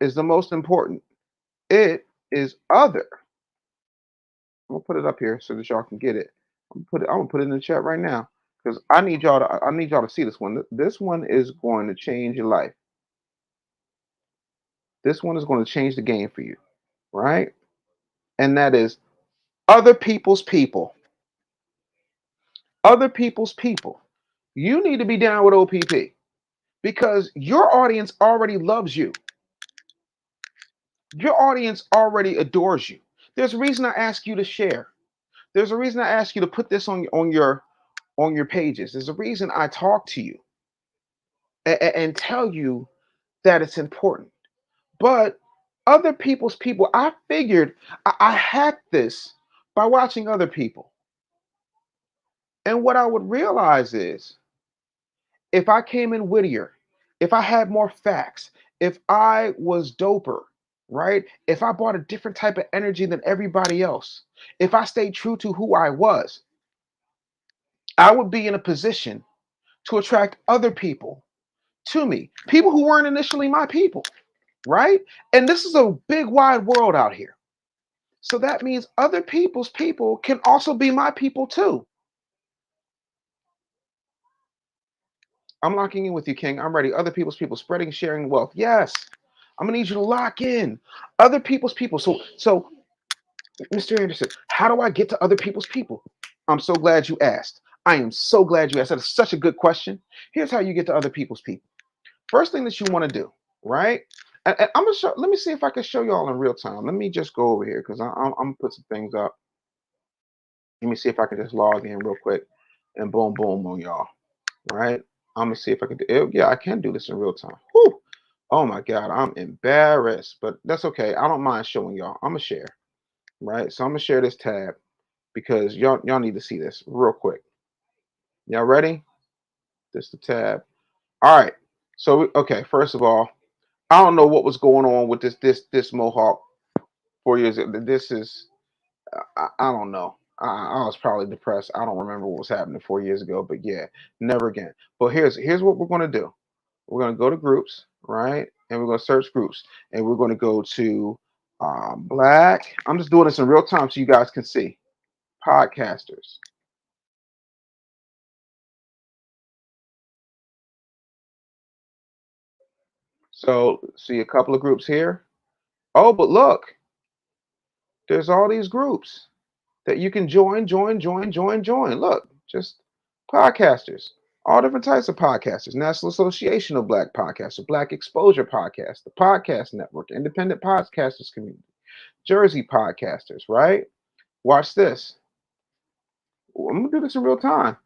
is the most important. It is other. I'm gonna put it up here so that y'all can get it. I'm gonna put it in the chat right now because I need y'all to see this one. This one is going to change your life. This one is going to change the game for you, right? And that is other people's people. Other people's people. You need to be down with OPP because your audience already loves you. Your audience already adores you. There's a reason I ask you to share. There's a reason I ask you to put this on your pages. There's a reason I talk to you and tell you that it's important. But other people's people, I figured I hacked this by watching other people. And what I would realize is if I came in wittier, if I had more facts, if I was doper, right? If I brought a different type of energy than everybody else, if I stayed true to who I was, I would be in a position to attract other people to me, people who weren't initially my people, right? And this is a big wide world out here. So that means other people's people can also be my people too. I'm locking in with you, King. I'm ready. Other people's people, spreading, sharing wealth. Yes. I'm gonna need you to lock in. Other people's people. So, Mr. Anderson, how do I get to other people's people? I'm so glad you asked. I am so glad you asked. That's such a good question. Here's how you get to other people's people. First thing that you want to do, right? And I'm gonna show. Let me see if I can show y'all in real time. Let me just go over here because I'm gonna put some things up. Let me see if I can just log in real quick and boom, boom on y'all. Right? I'm gonna see if I can do it. Yeah, I can do this in real time. Whew. Oh my God, I'm embarrassed, but that's okay. I don't mind showing y'all. I'm gonna share, right? So I'm gonna share this tab because y'all need to see this real quick. Y'all ready? This is the tab. All right. So okay, first of all, I don't know what was going on with this Mohawk 4 years ago. This is I don't know. I was probably depressed. I don't remember what was happening 4 years ago, but yeah, never again. But here's what we're gonna do. We're gonna go to groups, right? And we're gonna search groups, and we're gonna go to Black. I'm just doing this in real time so you guys can see podcasters. So see a couple of groups here. Oh, but look, there's all these groups that you can join. Look, just podcasters, all different types of podcasters. National Association of Black Podcasters, Black Exposure Podcast, the Podcast Network, Independent Podcasters Community, Jersey Podcasters, right? Watch this. I'm gonna do this in real time.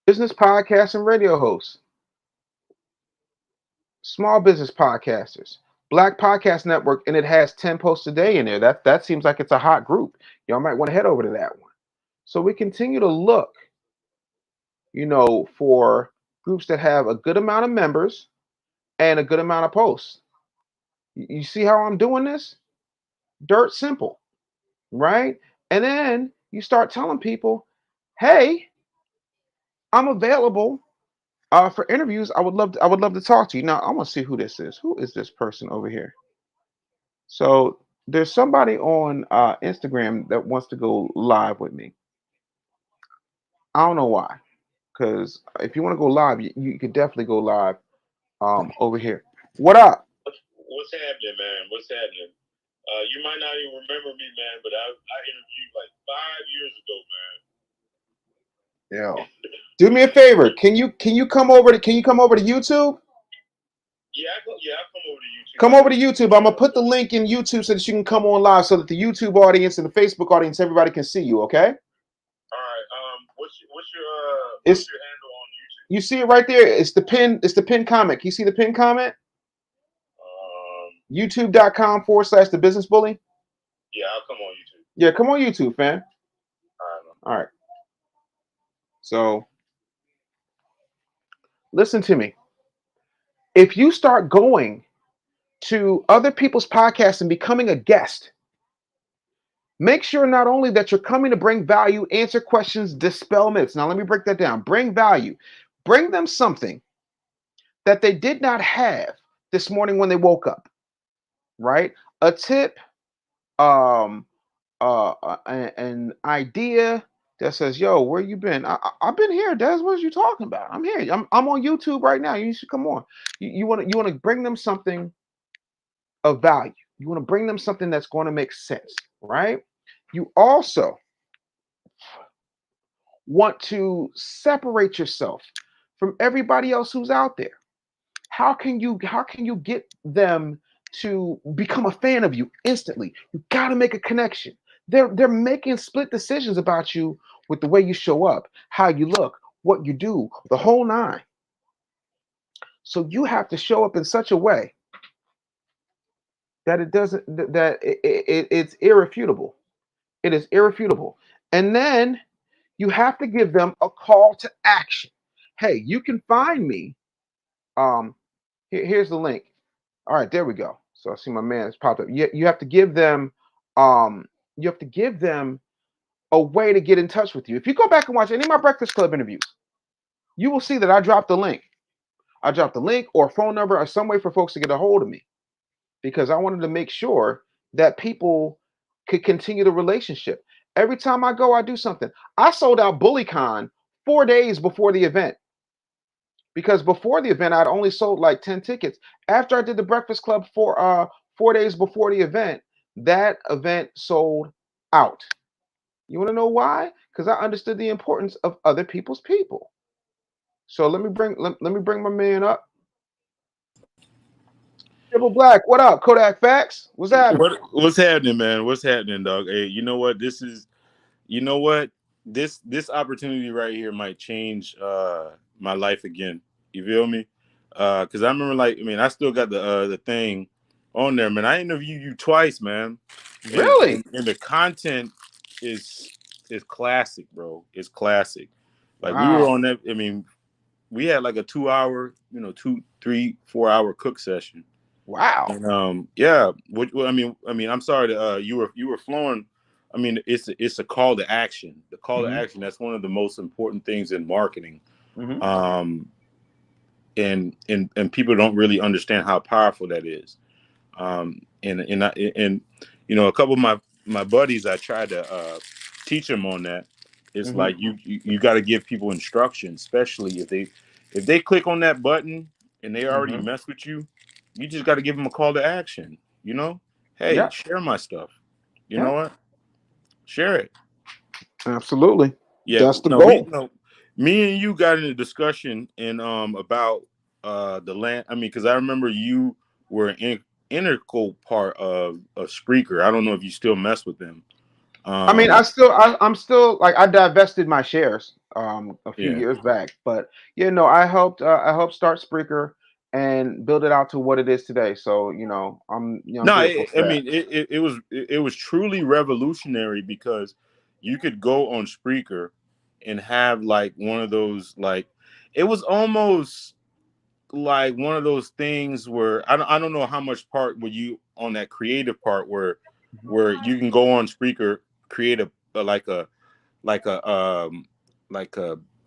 Business podcasts and radio hosts, small business podcasters, Black Podcast Network, and it has 10 posts a day in there. That seems like it's a hot group. Y'all might want to head over to that one. So we continue to look, for groups that have a good amount of members and a good amount of posts. You see how I'm doing this? Dirt simple, right? And then you start telling people, hey, I'm available for interviews. I would love to talk to you. Now I want to see who this is. Who is this person over here? So there's somebody on Instagram that wants to go live with me. I don't know why. Because if you want to go live, you could definitely go live over here. What up? What's happening, man? What's happening? You might not even remember me, man, but I interviewed like 5 years ago, man. Yeah. Do me a favor. Can you come over to YouTube? Yeah, I'll come over to YouTube. Come over to YouTube. I'm gonna put the link in YouTube so that you can come on live, so that the YouTube audience and the Facebook audience, everybody can see you. Okay. All right. What's your handle on YouTube? You see it right there. It's the pin comment. Can you see the pin comment? YouTube.com/The Business Bully. Yeah, I'll come on YouTube. Yeah, come on YouTube, fam. All right. So listen to me. If you start going to other people's podcasts and becoming a guest, make sure not only that you're coming to bring value, answer questions, dispel myths. Now, let me break that down. Bring value. Bring them something that they did not have this morning when they woke up, right? A tip, an idea that says, yo, where you been? I've been here, Des. What are you talking about? I'm here. I'm on YouTube right now. You should come on. You want to bring them something of value. You want to bring them something that's going to make sense, right? You also want to separate yourself from everybody else who's out there. How can you get them to become a fan of you instantly? You got to make a connection. They're making split decisions about you with the way you show up, how you look, what you do, the whole nine. So you have to show up in such a way that it doesn't that it's irrefutable. It is irrefutable. And then you have to give them a call to action. Hey, you can find me. Here's the link. All right, there we go. So I see my man has popped up. You have to give them um you have to give them a way to get in touch with you. If you go back and watch any of my Breakfast Club interviews, you will see that I dropped the link. I dropped the link or phone number or some way for folks to get a hold of me because I wanted to make sure that people could continue the relationship. Every time I go, I do something. I sold out BullyCon 4 days before the event because before the event, I'd only sold like 10 tickets. After I did the Breakfast Club for 4 days before the event, that event sold out. You want to know why? Because I understood the importance of other people's people. So let me bring my man up. Triple Black, what up? Kodak Facts, what's happening? What's happening, man? What's happening, dog? Hey, you know what? This opportunity right here might change my life again. You feel me? Because I remember, I still got the thing on there, man. I interviewed you twice, man. Really? And the content is classic, bro. It's classic. Like we Wow. were on that. I mean, we had like a 2 hour, 2, 3, 4 hour cook session. Wow. And yeah. I'm sorry that you were flowing. I mean, it's a call to action. The call to action, that's one of the most important things in marketing. And people don't really understand how powerful that is. And a couple of my buddies, I tried to teach them on that. It's like you got to give people instruction, especially if they click on that button and they already mess with you. You just got to give them a call to action. Hey, share my stuff. You know what? Share it. Absolutely. Yeah, that's the goal. Me and you got in a discussion about the land. I mean, because I remember you were an integral part of Spreaker. I don't know if you still mess with them. I'm still like I divested my shares a few years back, but I helped start Spreaker and build it out to what it is today. So it was truly revolutionary because you could go on Spreaker and have like one of those, like it was almost like one of those things where I don't know how much part were you on that creative part where you can go on Spreaker, create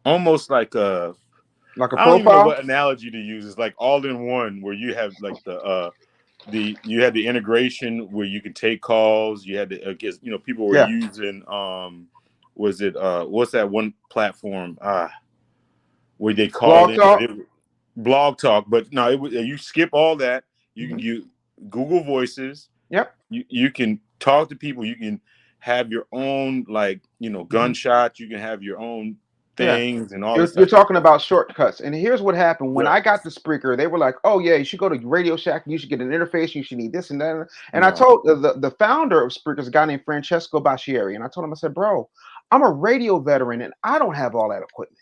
almost like a profile. I don't even know what analogy to use. It's like all in one, where you have like you had the integration where you could take calls. You had to, I guess, people were using was it what's that one platform where they call Blog Talk, but no, you skip all that. You can use Google Voices. Yep. You can talk to people. You can have your own gunshots. You can have your own things and all. You're talking about shortcuts. And here's what happened when I got the Spreaker. They were like, "Oh yeah, you should go to Radio Shack. You should get an interface. You should need this and that." And I told the founder of Spreaker is a guy named Francesco Bascieri, and I told him, I said, "Bro, I'm a radio veteran, and I don't have all that equipment.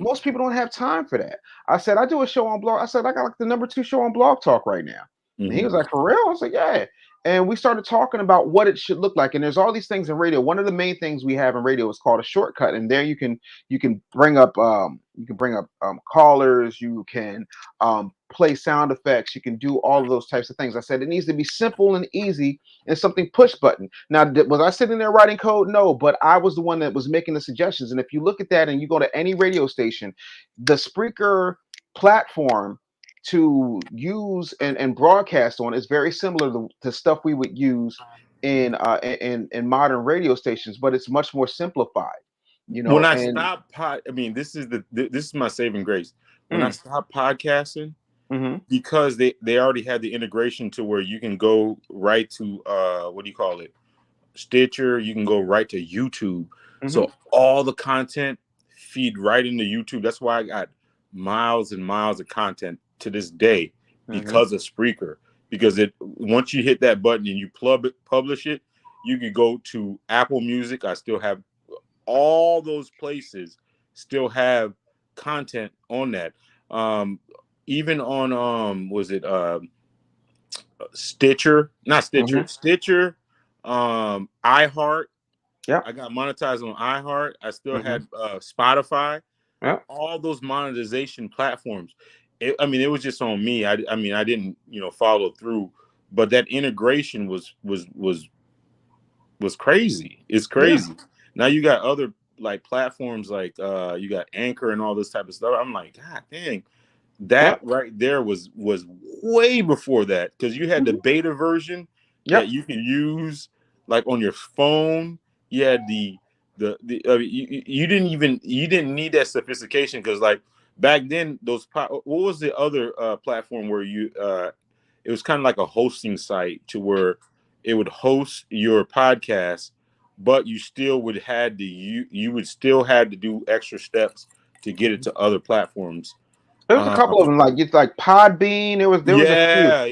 Most people don't have time for that." I said, "I do a show on Blog." I said, "I got like the #2 show on Blog Talk right now." And he was like, "For real?" I was like, "Yeah." And we started talking about what it should look like. And there's all these things in radio. One of the main things we have in radio is called a shortcut. And there you can bring up callers. You can play sound effects. You can do all of those types of things. I said it needs to be simple and easy and something push button. Now, was I sitting there writing code? No, but I was the one that was making the suggestions. And if you look at that and you go to any radio station, the Spreaker platform to use and broadcast on is very similar to stuff we would use in modern radio stations, but it's much more simplified. When I stopped this is my saving grace. When I stopped podcasting, because they already had the integration to where you can go right to what do you call it? Stitcher. You can go right to YouTube. So Mm-hmm. all the content feed right into YouTube. That's why I got miles and miles of content to this day because of Spreaker. Because once you hit that button and you publish it, you could go to Apple Music. I still have all those places still have content on that. Even on was it Stitcher? Not Stitcher. Mm-hmm. Stitcher, iHeart. Yep. I got monetized on iHeart. I still Mm-hmm. had Spotify. Yep. All those monetization platforms. It was just on me. I didn't, follow through, but that integration was crazy. It's crazy. Yeah. Now you got other like platforms like you got Anchor and all this type of stuff. I'm like, God dang, that right there was way before that, because you had the beta version that you can use like on your phone. You had you didn't need that sophistication, because like back then what was the other platform where you it was kind of like a hosting site to where it would host your podcast, but you still would you would still have to do extra steps to get it to other platforms. There was a couple of them, like Podbean. There was a few.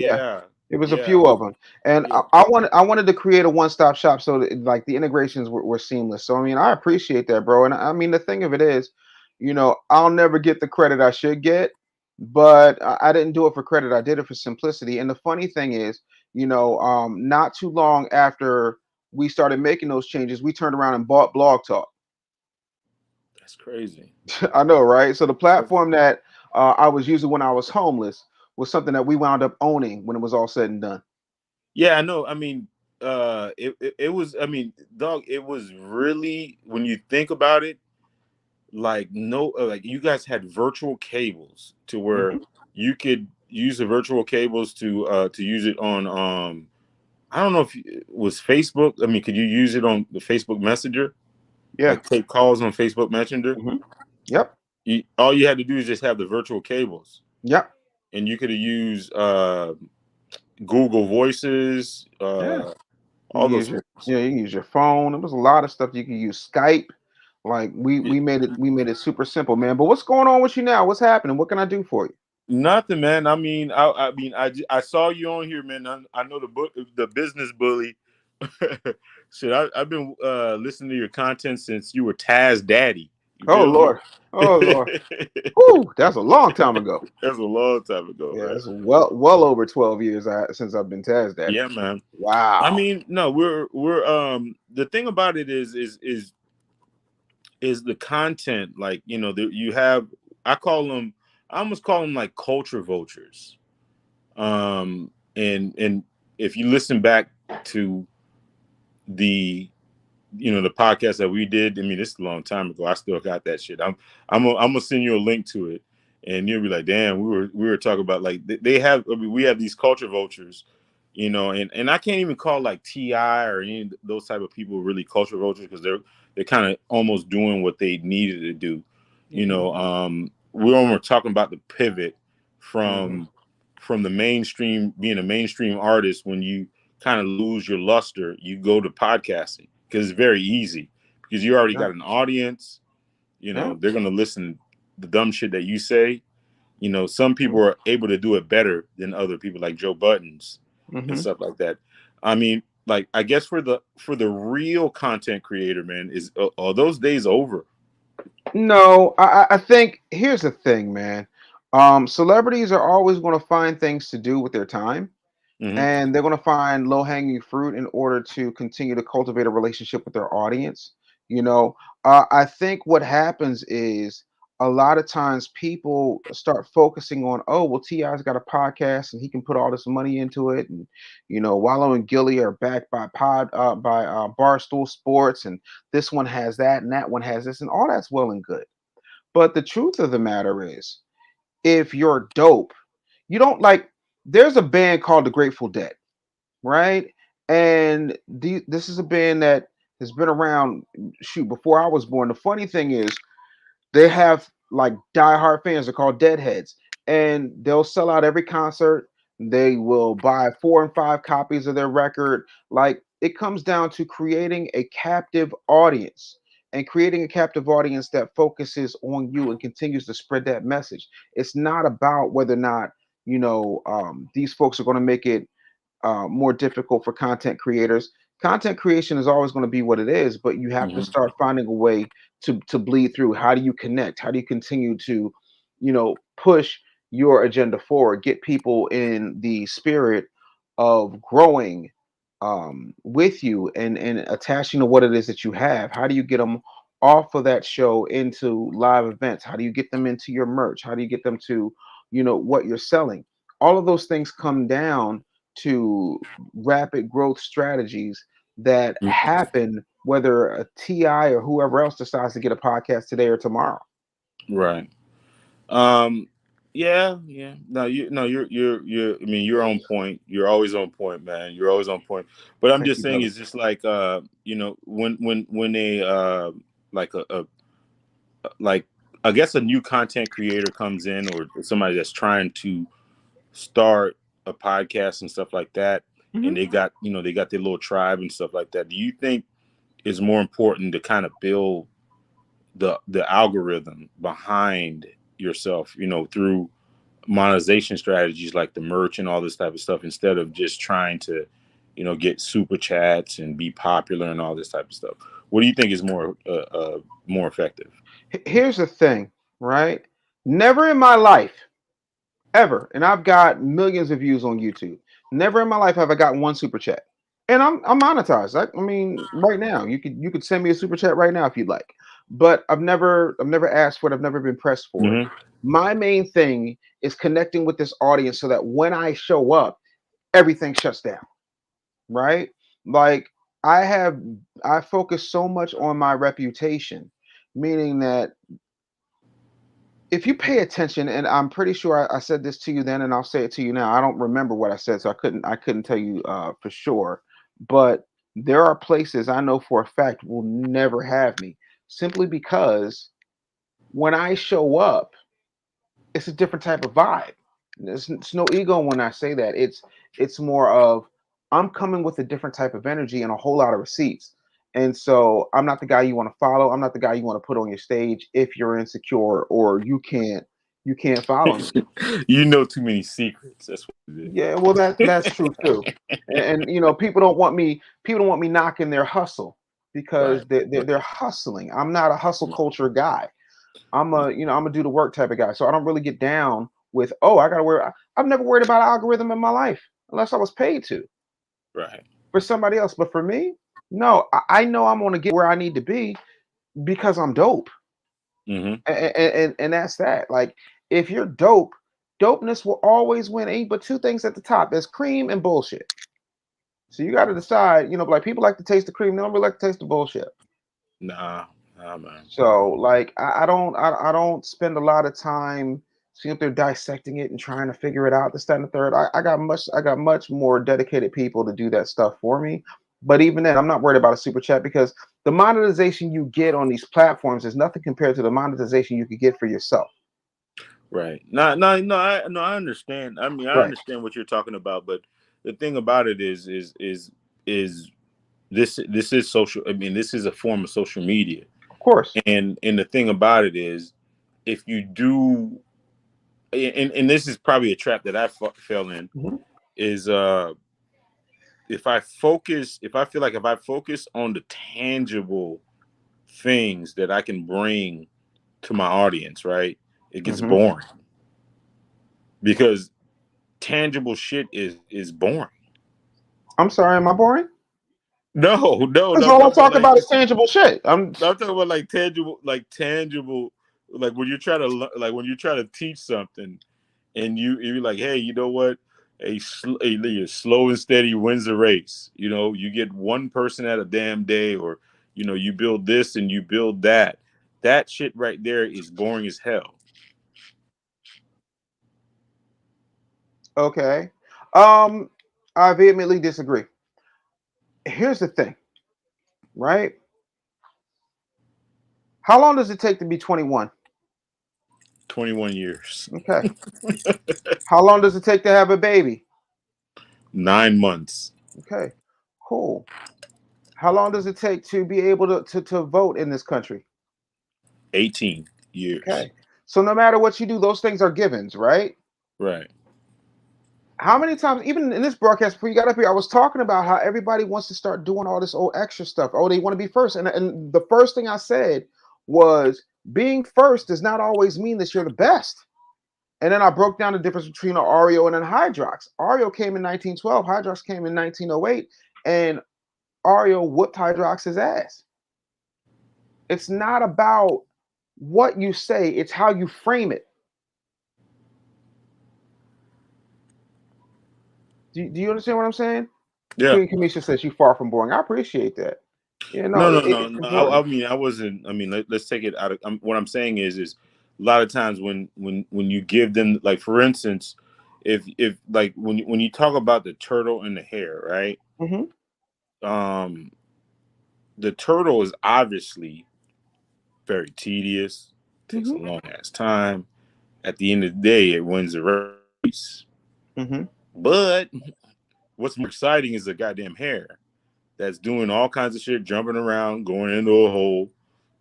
Yeah. It was a few of them, and I wanted to create a one-stop shop so that like the integrations were seamless. So I mean, I appreciate that, bro. And I mean, the thing of it is, I'll never get the credit I should get, but I didn't do it for credit. I did it for simplicity. And the funny thing is, not too long after we started making those changes, we turned around and bought Blog Talk. That's crazy. I know, right? So the platform that I was using when I was homeless was something that we wound up owning when it was all said and done. Yeah, I know. I mean, it was, I mean, dog, it was really, when you think about it, like you guys had virtual cables to where you could use the virtual cables to use it on I don't know if it was Facebook. I mean, could you use it on the Facebook Messenger? Yeah. Like take calls on Facebook Messenger? Yep. All you had to do is just have the virtual cables. Yep. And you could have used Google Voices, all those. You can use your phone. There was a lot of stuff you can use. Skype. Like we made it super simple, man. But what's going on with you now? What's happening? What can I do for you? Nothing, man. I mean, I saw you on here, man. I know the business bully. Shit, I've been listening to your content since you were Taz Daddy. Oh Lord. Woo, that's a long time ago. That's a long time ago. Yeah, it's well over 12 years since I've been Taz Daddy. Yeah, man. Wow. I mean, no, we're the thing about it is the content. Like, you have, I almost call them like culture vultures. And if you listen back to the podcast that we did, I mean, it's a long time ago. I still got that shit. I'm gonna send you a link to it, and you'll be like, damn, we were talking about like we have these culture vultures, and I can't even call like T.I. or any of those type of people really culture vultures, because they're kind of almost doing what they needed to do. We're talking about the pivot from the mainstream, being a mainstream artist. When you kind of lose your luster, you go to podcasting, because it's very easy, because you already got an audience. They're going to listen to the dumb shit that you say. Some people are able to do it better than other people, like Joe Buttons and stuff like that. I mean, like, I guess for the real content creator, man, are those days over? No, I think here's the thing, man. Celebrities are always going to find things to do with their time. And they're going to find low-hanging fruit in order to continue to cultivate a relationship with their audience. I think what happens is a lot of times people start focusing on, oh, well, T.I.'s got a podcast and he can put all this money into it. And, Wallow and Gilly are backed by Barstool Sports, and this one has that and that one has this, and all that's well and good. But the truth of the matter is, if you're dope, you don't like. There's a band called the Grateful Dead, right? And this is a band that has been around, before I was born. The funny thing is, they have like diehard fans. They're called Deadheads, and they'll sell out every concert. They will buy 4 and 5 copies of their record. Like, it comes down to creating a captive audience, and creating a captive audience that focuses on you and continues to spread that message. It's not about whether or not, these folks are going to make it more difficult for content creators. Content creation is always going to be what it is, but you have to Mhm. start finding a way to bleed through. How do you connect? How do you continue to, push your agenda forward? Get people in the spirit of growing with you and attaching to what it is that you have. How do you get them off of that show into live events? How do you get them into your merch? How do you get them to, what you're selling? All of those things come down to rapid growth strategies that Mhm. happen whether a TI or whoever else decides to get a podcast today or tomorrow. Right. Yeah. No, you're. I mean, you're on point. You're always on point, man. You're always on point. But I'm Thank just you, saying, brother. it's just like, when a like a like I guess a new content creator comes in, or somebody that's trying to start a podcast and stuff like that, and Mhm. they got their little tribe and stuff like that. Do you think it's more important to kind of build the algorithm behind yourself, through monetization strategies like the merch and all this type of stuff, instead of just trying to, get super chats and be popular and all this type of stuff? What do you think is more effective? Here's the thing, right? Never in my life, ever, and I've got millions of views on YouTube. Never in my life have I got one super chat, and I'm monetized. I mean, right now you could send me a super chat right now if you'd like, but I've never asked for it. I've never been pressed for it. Hmm. My main thing is connecting with this audience so that when I show up, everything shuts down. Right? Like I have, I focus so much on my reputation, meaning that if you pay attention, and I'm pretty sure I said this to you then, and I'll say it to you now. I don't remember what I said, so I couldn't tell you for sure. But there are places I know for a fact will never have me, simply because when I show up, it's a different type of vibe. It's no ego when I say that. It's more of I'm coming with a different type of energy and a whole lot of receipts. And so I'm not the guy you want to follow. I'm not the guy you want to put on your stage if you're insecure or you can't follow me. You know too many secrets. That's what it Yeah, well that's true too. And people don't want me knocking their hustle Right. because they're hustling. I'm not a hustle culture guy. I'm a do the work type of guy. So I don't really get down with, oh, I gotta worry. I've never worried about an algorithm in my life unless I was paid to Right. for somebody else. But for me, no, I know I'm gonna get where I need to be because I'm dope. Hmm. And that's that. Like if you're dope, dopeness will always win. Ain't but two things at the top. There's cream and bullshit. So you gotta decide, like people like to taste the cream, they don't really like to taste the bullshit. Nah, man. So like I don't spend a lot of time seeing if they're dissecting it and trying to figure it out, this, that, and the third. I got much more dedicated people to do that stuff for me. But even then, I'm not worried about a super chat because the monetization you get on these platforms is nothing compared to the monetization you could get for yourself. Right. No. I understand. I mean, I Right. understand what you're talking about, but the thing about it is this is social. I mean, this is a form of social media, Of course. and the thing about it is, if you do, and this is probably a trap that fell in, Mhm. is if I feel like if I focus on the tangible things that I can bring to my audience, right, it gets Mhm. boring because tangible shit is boring. I'm sorry, am I boring? No, Because I'm all I talking about talk like about is tangible shit. I'm talking about like tangible, like when you're trying to like when you're trying to teach something, and you're like, hey, you know what? A slow and steady wins the race. You get one person at a damn day, or you build this and you build that. That shit right there is boring as hell. Okay. Um, I vehemently disagree. Here's the thing, right? How long does it take to be 21? 21 years, Okay. How long does it take to have a baby? 9 months. Okay. Cool. How long does it take to be able to vote in this country? 18 years. Okay. So no matter what you do, those things are givens, right? Right. How many times, even in this broadcast, before you got up here, I was talking about how everybody wants to start doing all this old extra stuff. Oh, they want to be first. And the first thing I said was being first does not always mean that you're the best. And then I broke down the difference between an Oreo and an Hydrox. Oreo came in 1912, Hydrox came in 1908, and Oreo whooped Hydrox's ass. It's not about what you say, it's how you frame it. Do you understand what I'm saying? Yeah. Queen Kamisha says she's far from boring. I appreciate that. You know, No. I mean, I wasn't. I mean, let's take it out of. What I'm saying is a lot of times when you give them, like, for instance, if like when you talk about the turtle and the hare, right? Mm-hmm. The turtle is obviously very tedious. Takes Mm-hmm. a long ass time. At the end of the day, it wins the race. Mm-hmm. But what's more exciting is the goddamn hare that's doing all kinds of shit, jumping around, going into a hole,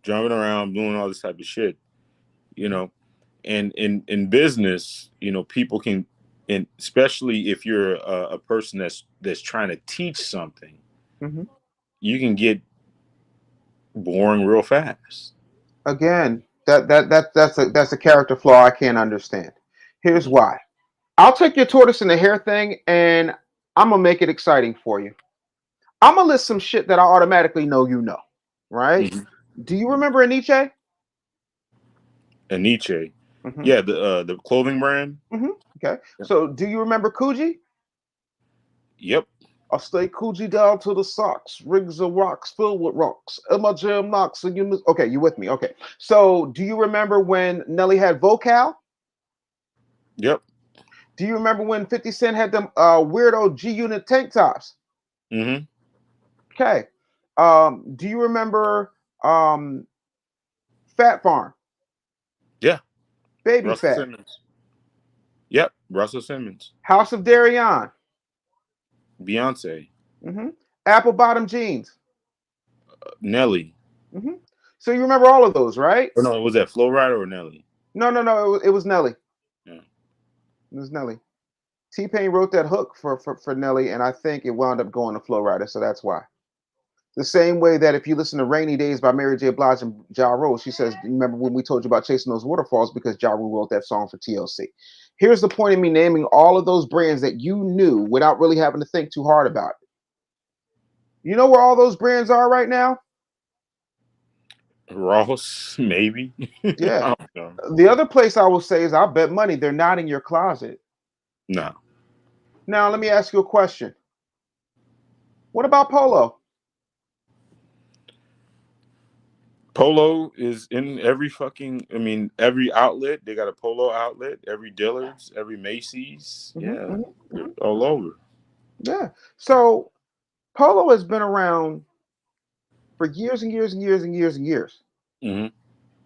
jumping around, doing all this type of shit, you know. And in business, you know, people can, and especially if you're a person that's trying to teach something, Mm-hmm. you can get boring real fast. Again, that's a character flaw I can't understand. Here's why. I'll take your tortoise and the hare thing, and I'm gonna make it exciting for you. I'm gonna list some shit that I automatically know you know, right? Mm-hmm. Do you remember Aniche? Aniche, Mm-hmm. yeah, the clothing brand. Mm-hmm. Okay. Yeah. So, do you remember Coogee? Yep. I'll stay Coogee down to the socks. Rigs of rocks filled with rocks. And my jam knocks. And you miss. Okay, you with me? Okay. So, do you remember when Nelly had Vocal? Yep. Do you remember when 50 Cent had them weirdo G Unit tank tops? Mm-hmm. Okay. Do you remember Fat Farm? Yeah. Baby Russell Fat. Simmons. Yep. Russell Simmons. House of Darion. Beyonce. Mm-hmm. Apple Bottom Jeans. Nelly. Mm-hmm. So you remember all of those, right? Oh, no, was that Flo Rida or Nelly? No. It was Nelly. Yeah. It was Nelly. T-Pain wrote that hook for Nelly, and I think it wound up going to Flo Rida, so that's why. The same way that if you listen to Rainy Days by Mary J. Blige and Ja Rule, she says, remember when we told you about chasing those waterfalls, because Ja Rule wrote that song for TLC. Here's the point of me naming all of those brands that you knew without really having to think too hard about it. You know where all those brands are right now? Ross, maybe. Yeah. I don't know. The other place I will say is I'll bet money they're not in your closet. No. Now, let me ask you a question. What about Polo? Polo is in every every outlet. They got a Polo outlet, every Dillard's, every Macy's. Mm-hmm, Yeah, all over. Yeah. So Polo has been around for years and years and years and years and years. Mm-hmm.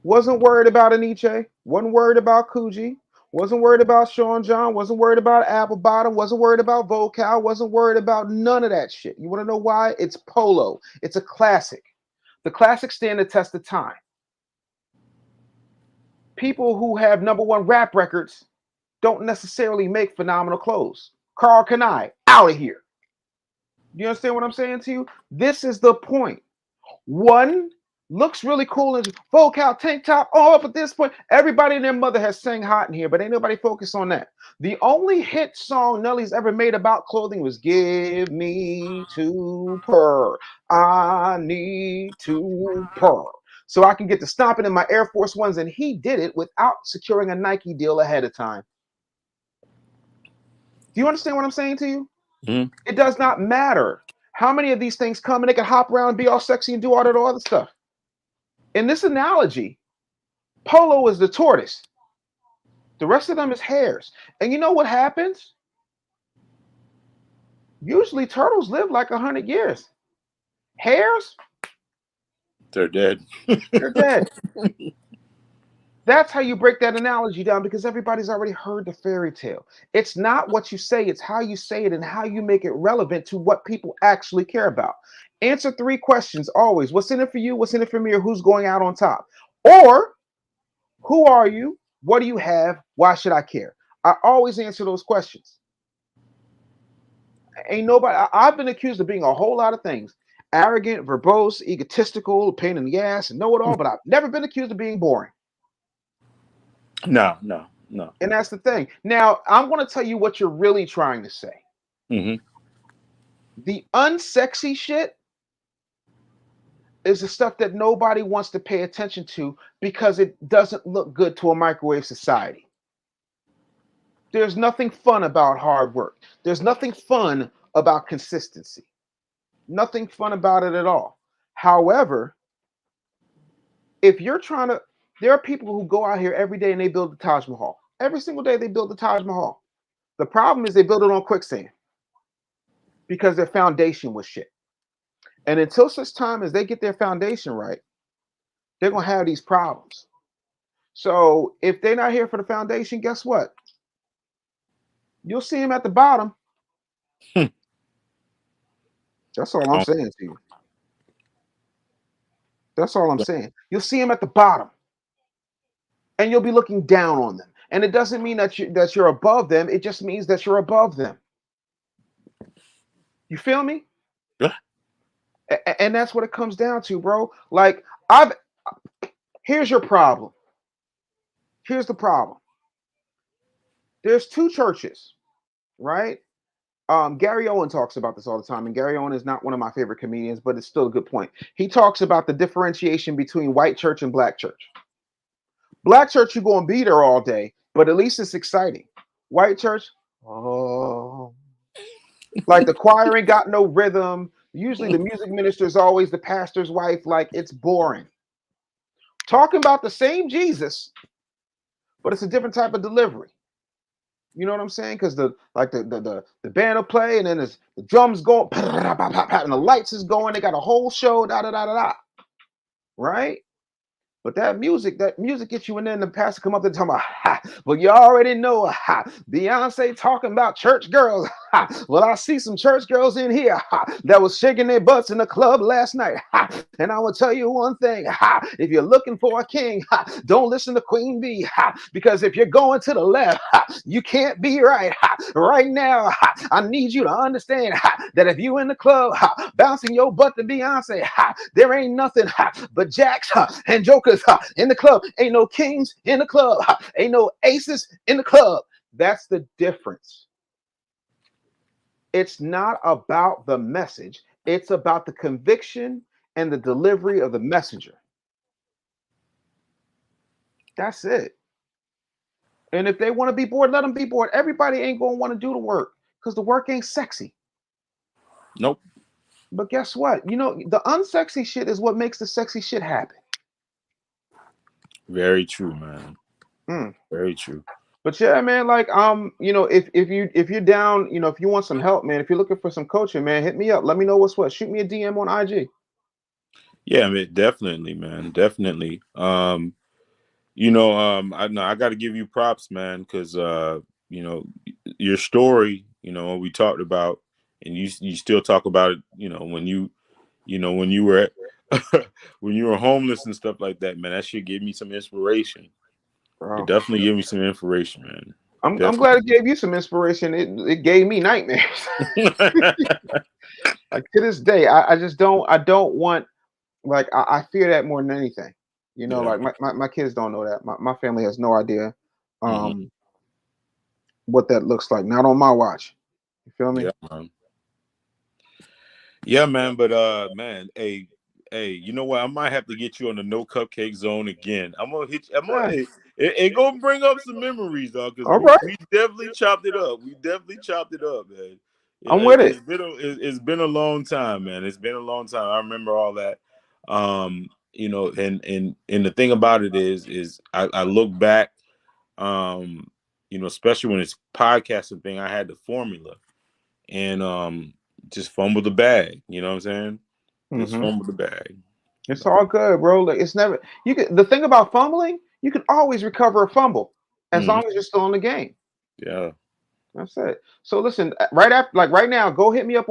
Wasn't worried about Aniche. Wasn't worried about Coogee. Wasn't worried about Sean John. Wasn't worried about Apple Bottom. Wasn't worried about Vocal. Wasn't worried about none of that shit. You want to know why? It's Polo. It's a classic. The classics stand the test of time. People who have #1 rap records don't necessarily make phenomenal clothes. Carl Kanai, out of here. You understand what I'm saying to you? This is the point. One looks really cool in Vocal tank top. Oh, up at this point, everybody and their mother has sang hot in here, but ain't nobody focused on that. The only hit song Nelly's ever made about clothing was "Give Me 2 per. I need 2 per, so I can get to stomping in my Air Force Ones," and he did it without securing a Nike deal ahead of time. Do you understand what I'm saying to you? Mm-hmm. It does not matter how many of these things come and they can hop around, be all sexy, and do all that other stuff. In this analogy, Polo is the tortoise. The rest of them is hares. And you know what happens? Usually turtles live like 100 years. Hares? They're dead. They're dead. That's how you break that analogy down, because everybody's already heard the fairy tale. It's not what you say, it's how you say it and how you make it relevant to what people actually care about. Answer 3 questions always. What's in it for you? What's in it for me? Or who's going out on top? Or who are you? What do you have? Why should I care? I always answer those questions. Ain't nobody, I've been accused of being a whole lot of things. Arrogant, verbose, egotistical, pain in the ass, and know it all, but I've never been accused of being boring. No. And that's the thing. Now, I'm going to tell you what you're really trying to say. Mm-hmm. The unsexy shit is the stuff that nobody wants to pay attention to because it doesn't look good to a microwave society. There's nothing fun about hard work. There's nothing fun about consistency. Nothing fun about it at all. However, if you're trying to, there are people who go out here every day and they build the Taj Mahal. Every single day they build the Taj Mahal. The problem is they build it on quicksand because their foundation was shit. And until such time as they get their foundation right, they're going to have these problems. So if they're not here for the foundation, guess what? You'll see them at the bottom. That's all I'm saying to you. That's all I'm saying. You'll see them at the bottom. And you'll be looking down on them. And it doesn't mean that you're above them. It just means that you're above them. You feel me? Yeah. And that's what it comes down to, bro. Like, here's your problem. Here's the problem. There's 2 churches, right? Gary Owen talks about this all the time, and Gary Owen is not one of my favorite comedians, but it's still a good point. He talks about the differentiation between white church and black church. Black church, you're going to be there all day, but at least it's exciting. White church, oh, like the choir ain't got no rhythm. Usually the music minister is always the pastor's wife. Like, it's boring. Talking about the same Jesus, but it's a different type of delivery. You know what I'm saying? Because the band will play, and then the drums go, and the lights is going. They got a whole show, da da da da da. Right? But that music gets you in there, and the pastor come up there talking about, ha, well, you already know, ha, Beyonce talking about church girls. Ha, well, I see some church girls in here, ha, that was shaking their butts in the club last night. Ha, and I will tell you one thing, ha, if you're looking for a king, ha, don't listen to Queen Bee, ha, because if you're going to the left, ha, you can't be right. Ha, right now, ha, I need you to understand, ha, that if you in the club, ha, bouncing your butt to Beyonce, ha, there ain't nothing, ha, but jacks, ha, and jokers in the club. Ain't no kings in the club. Ain't no aces in the club. That's the difference. It's not about the message. It's about the conviction and the delivery of the messenger. That's it. And if they want to be bored, let them be bored. Everybody ain't going to want to do the work because the work ain't sexy. Nope. But guess what? You know, the unsexy shit is what makes the sexy shit happen. Very true, man. Very true. But yeah, man, like you know, if you're down, you know, if you want some help, man, if you're looking for some coaching, man, hit me up. Let me know what's what. Shoot me a DM on IG. Yeah, I mean, definitely, man, definitely. You know, I got to give you props, man, because you know, your story, you know, we talked about, and you still talk about it, you know, when you were when you were homeless and stuff like that, man, that shit gave me some inspiration. Bro. It definitely gave me some inspiration, man. I'm glad it gave you some inspiration. It gave me nightmares. Like to this day, I don't want, like, I fear that more than anything. You know, Yeah. like my kids don't know that. My family has no idea what that looks like. Not on my watch. You feel me? Yeah, man. Yeah, man. But man, hey, you know what? I might have to get you on the No Cupcake Zone again. I'm gonna hit you. It gonna bring up some memories, dog. Because we definitely chopped it up. We definitely chopped it up, man. I'm with it. It's been a long time, man. It's been a long time. I remember all that. You know, and the thing about it is I look back, you know, especially when it's podcasting thing, I had the formula and just fumbled the bag. You know what I'm saying? Just fumbled the bag. It's all good, bro. Like, it's never the thing about fumbling, You can always recover a fumble as Mhm. long as you're still in the game. Yeah. That's it. So listen, right after, like right now, go hit me up,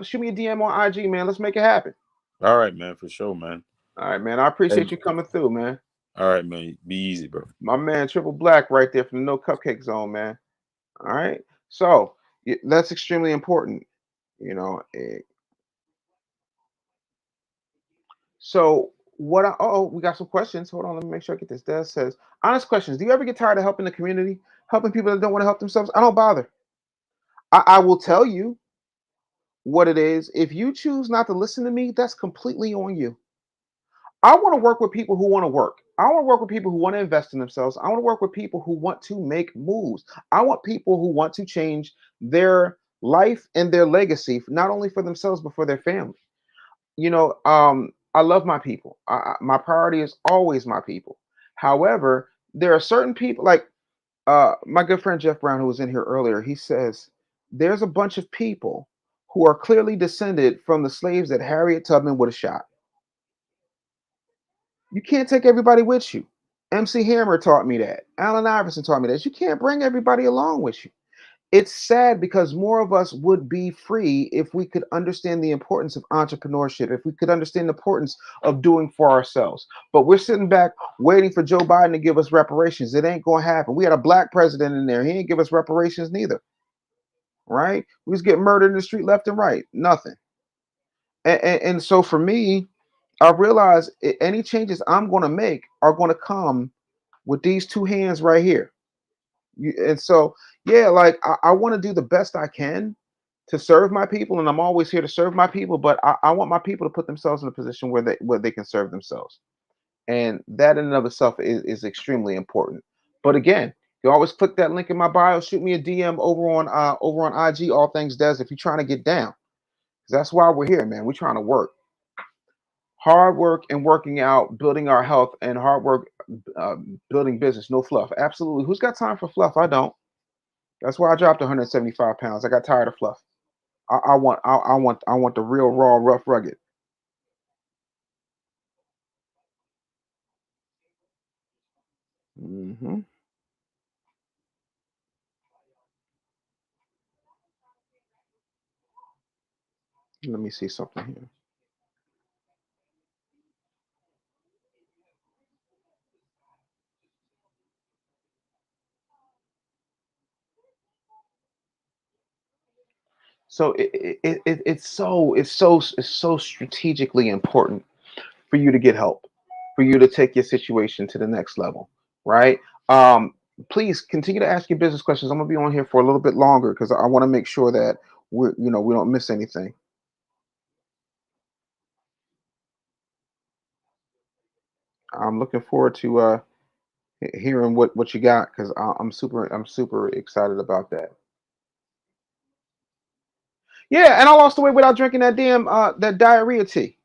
shoot me a DM on IG, man. Let's make it happen. All right, man, for sure, man. All right, man. I appreciate Hey, you coming through, man. all right, man. Be easy, bro. My man, Triple Black, right there from the No Cupcake Zone, man. All right. So that's extremely important, you know. So what? We got some questions. Hold on, let me make sure I get this. Des says, honest questions. Do you ever get tired of helping the community, helping people that don't want to help themselves? I don't bother. I will tell you what it is. If you choose not to listen to me, that's completely on you. I want to work with people who want to work. I want to work with people who want to invest in themselves. I want to work with people who want to make moves. I want people who want to change their life and their legacy, not only for themselves but for their family. I love my people. My priority is always my people. However, there are certain people like my good friend Jeff Brown, who was in here earlier. He says there's a bunch of people who are clearly descended from the slaves that Harriet Tubman would have shot. You can't take everybody with you. MC Hammer taught me that. Allen Iverson taught me that. You can't bring everybody along with you. It's sad because more of us would be free if we could understand the importance of entrepreneurship, if we could understand the importance of doing for ourselves. But we're sitting back waiting for Joe Biden to give us reparations. It ain't going to happen. We had a black president in there. He ain't give us reparations neither. Right? We was getting murdered in the street left and right. Nothing. And so for me, I realize any changes I'm going to make are going to come with these two hands right here. And so, yeah, like I want to do the best I can to serve my people, and I'm always here to serve my people. But I want my people to put themselves in a position where they can serve themselves, and that in and of itself is extremely important. But again, you always click that link in my bio, shoot me a DM over on IG, all things Des, if you're trying to get down. 'Cause that's why we're here, man. We're trying to work. Hard work and working out, building our health, and hard work building business. No fluff. Absolutely. Who's got time for fluff? I don't. That's why I dropped 175 pounds. I got tired of fluff. I want the real, raw, rough, rugged. Hmm. Let me see something here. So it's so strategically important for you to get help, for you to take your situation to the next level, right? Um, Please continue to ask your business questions. I'm gonna be on here for a little bit longer because I want to make sure that we don't miss anything. I'm looking forward to hearing what you got because I'm super excited about that. Yeah, and I lost the weight without drinking that damn that diarrhea tea.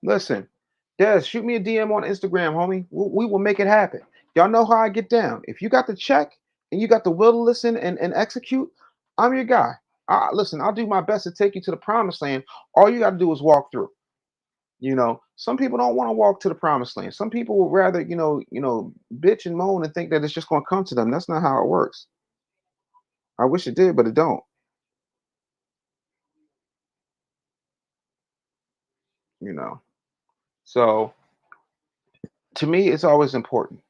Listen, Des, shoot me a DM on Instagram, homie. We will make it happen. Y'all know how I get down. If you got the check and you got the will to listen and execute, I'm your guy. Listen, I'll do my best to take you to the promised land. All you got to do is walk through. Some people don't want to walk to the promised land. Some people would rather, bitch and moan and think that it's just going to come to them. That's not how it works. I wish it did, but it don't. You know. So to me, it's always important.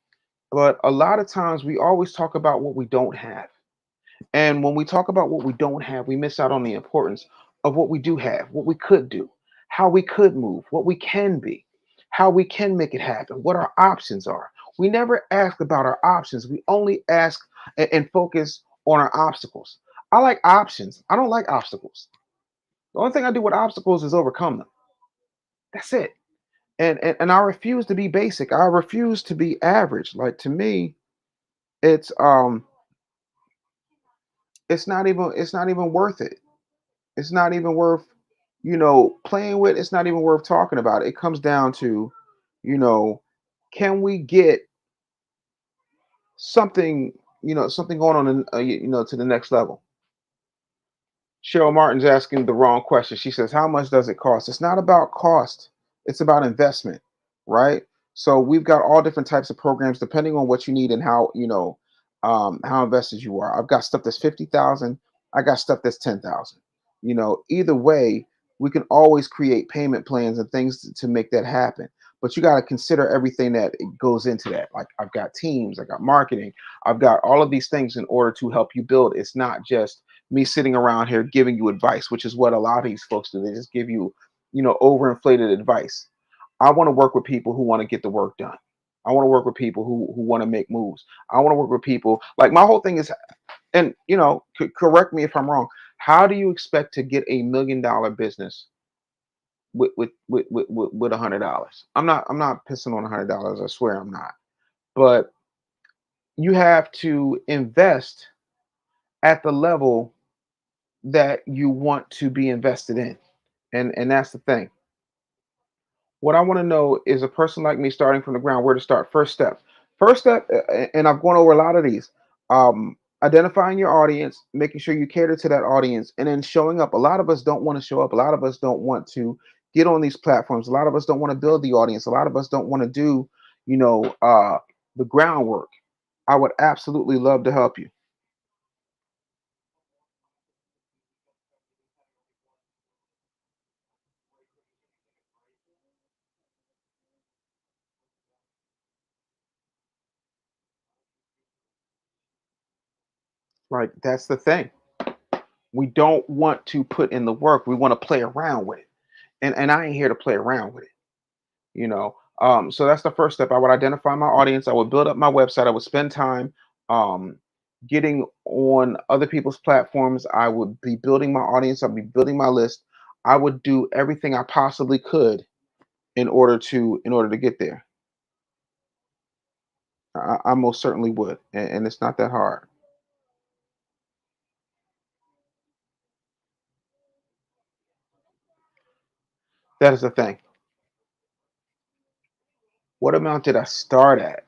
But a lot of times we always talk about what we don't have. And when we talk about what we don't have, we miss out on the importance of what we do have, what we could do, how we could move, what we can be, how we can make it happen, what our options are. We never ask about our options. We only ask and focus on our obstacles. I like options. I don't like obstacles. The only thing I do with obstacles is overcome them. That's it. And I refuse to be basic. I refuse to be average. Like to me, it's it's not even worth it. It's not even worth playing with. It's not even worth talking about. It comes down to, you know, can we get something something going on to the next level. Cheryl Martin's asking the wrong question. She says, how much does it cost? It's not about cost. It's about investment, right? So we've got all different types of programs depending on what you need and how, how invested you are. I've got stuff that's 50,000. I got stuff that's 10,000. Either way, we can always create payment plans and things to make that happen. But you got to consider everything that goes into that. Like I've got teams, I got marketing, I've got all of these things in order to help you build. It's not just me sitting around here giving you advice, which is what a lot of these folks do. They just give you, overinflated advice. I want to work with people who want to get the work done. I want to work with people who want to make moves. I want to work with people, like my whole thing is, and correct me if I'm wrong. How do you expect to get $1 million business with $100? I'm not pissing on $100. I swear I'm not. But you have to invest at the level that you want to be invested in, and that's the thing. What I want to know is a person like me starting from the ground, where to start. First step, and I've gone over a lot of these. Identifying your audience, making sure you cater to that audience, and then showing up. A lot of us don't want to show up. A lot of us don't want to get on these platforms. A lot of us don't want to build the audience. A lot of us don't want to do, the groundwork. I would absolutely love to help you. Like that's the thing. We don't want to put in the work. We want to play around with it. And I ain't here to play around with it. So that's the first step. I would identify my audience. I would build up my website. I would spend time um, getting on other people's platforms. I would be building my audience. I'd be building my list. I would do everything I possibly could in order to get there. I most certainly would, and it's not that hard. That is the thing. What amount did I start at?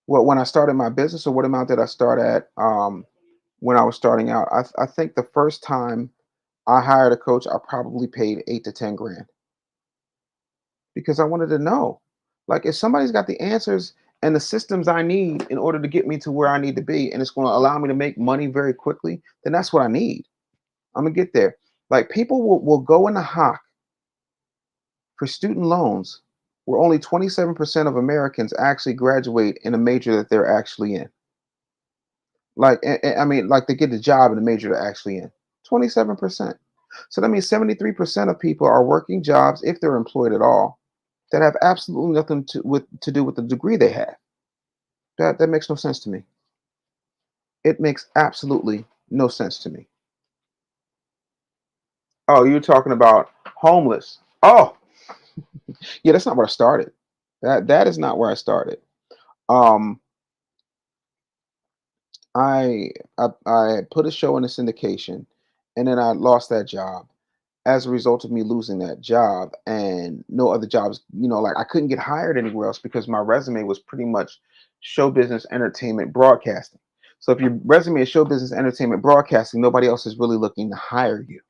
Well, when I started my business, or what amount did I start at when I was starting out? I think the first time I hired a coach, I probably paid 8 to 10 grand because I wanted to know, like, if somebody's got the answers and the systems I need in order to get me to where I need to be, and it's going to allow me to make money very quickly, then that's what I need. I'm gonna get there. Like people will go into hock for student loans where only 27% of Americans actually graduate in a major that they're actually in. Like, I mean, like they get a job in the major they're actually in. 27%. So that means 73% of people are working jobs, if they're employed at all, that have absolutely nothing to do with the degree they have. That makes no sense to me. It makes absolutely no sense to me. Oh, you're talking about homeless. Oh, yeah, that's not where I started. That is not where I started. Um, I put a show in a syndication, and then I lost that job as a result of me losing that job and no other jobs. Like I couldn't get hired anywhere else because my resume was pretty much show business, entertainment, broadcasting. So if your resume is show business, entertainment, broadcasting, nobody else is really looking to hire you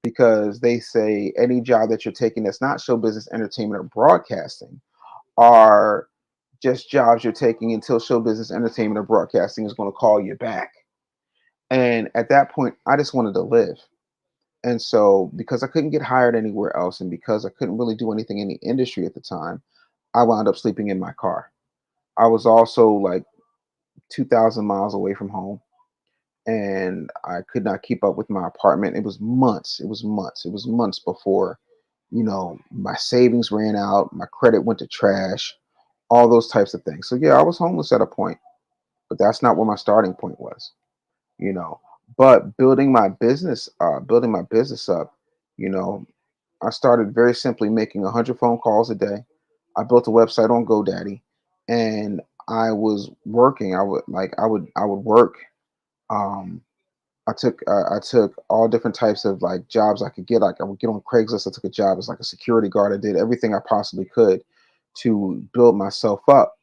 because they say any job that you're taking that's not show business, entertainment, or broadcasting are just jobs you're taking until show business, entertainment, or broadcasting is going to call you back. And at that point, I just wanted to live. And so, because I couldn't get hired anywhere else, and because I couldn't really do anything in the industry at the time, I wound up sleeping in my car. I was also like 2,000 miles away from home, and I could not keep up with my apartment. It was months. It was months. It was months before, my savings ran out, my credit went to trash, all those types of things. So yeah, I was homeless at a point, but that's not where my starting point was, you know. But building my business up, you know, I started very simply making 100 phone calls a day. I built a website on GoDaddy, and I was working. I would work. Um, I took all different types of like jobs I could get. Like I would get on Craigslist. I took a job as like a security guard. I did everything I possibly could to build myself up.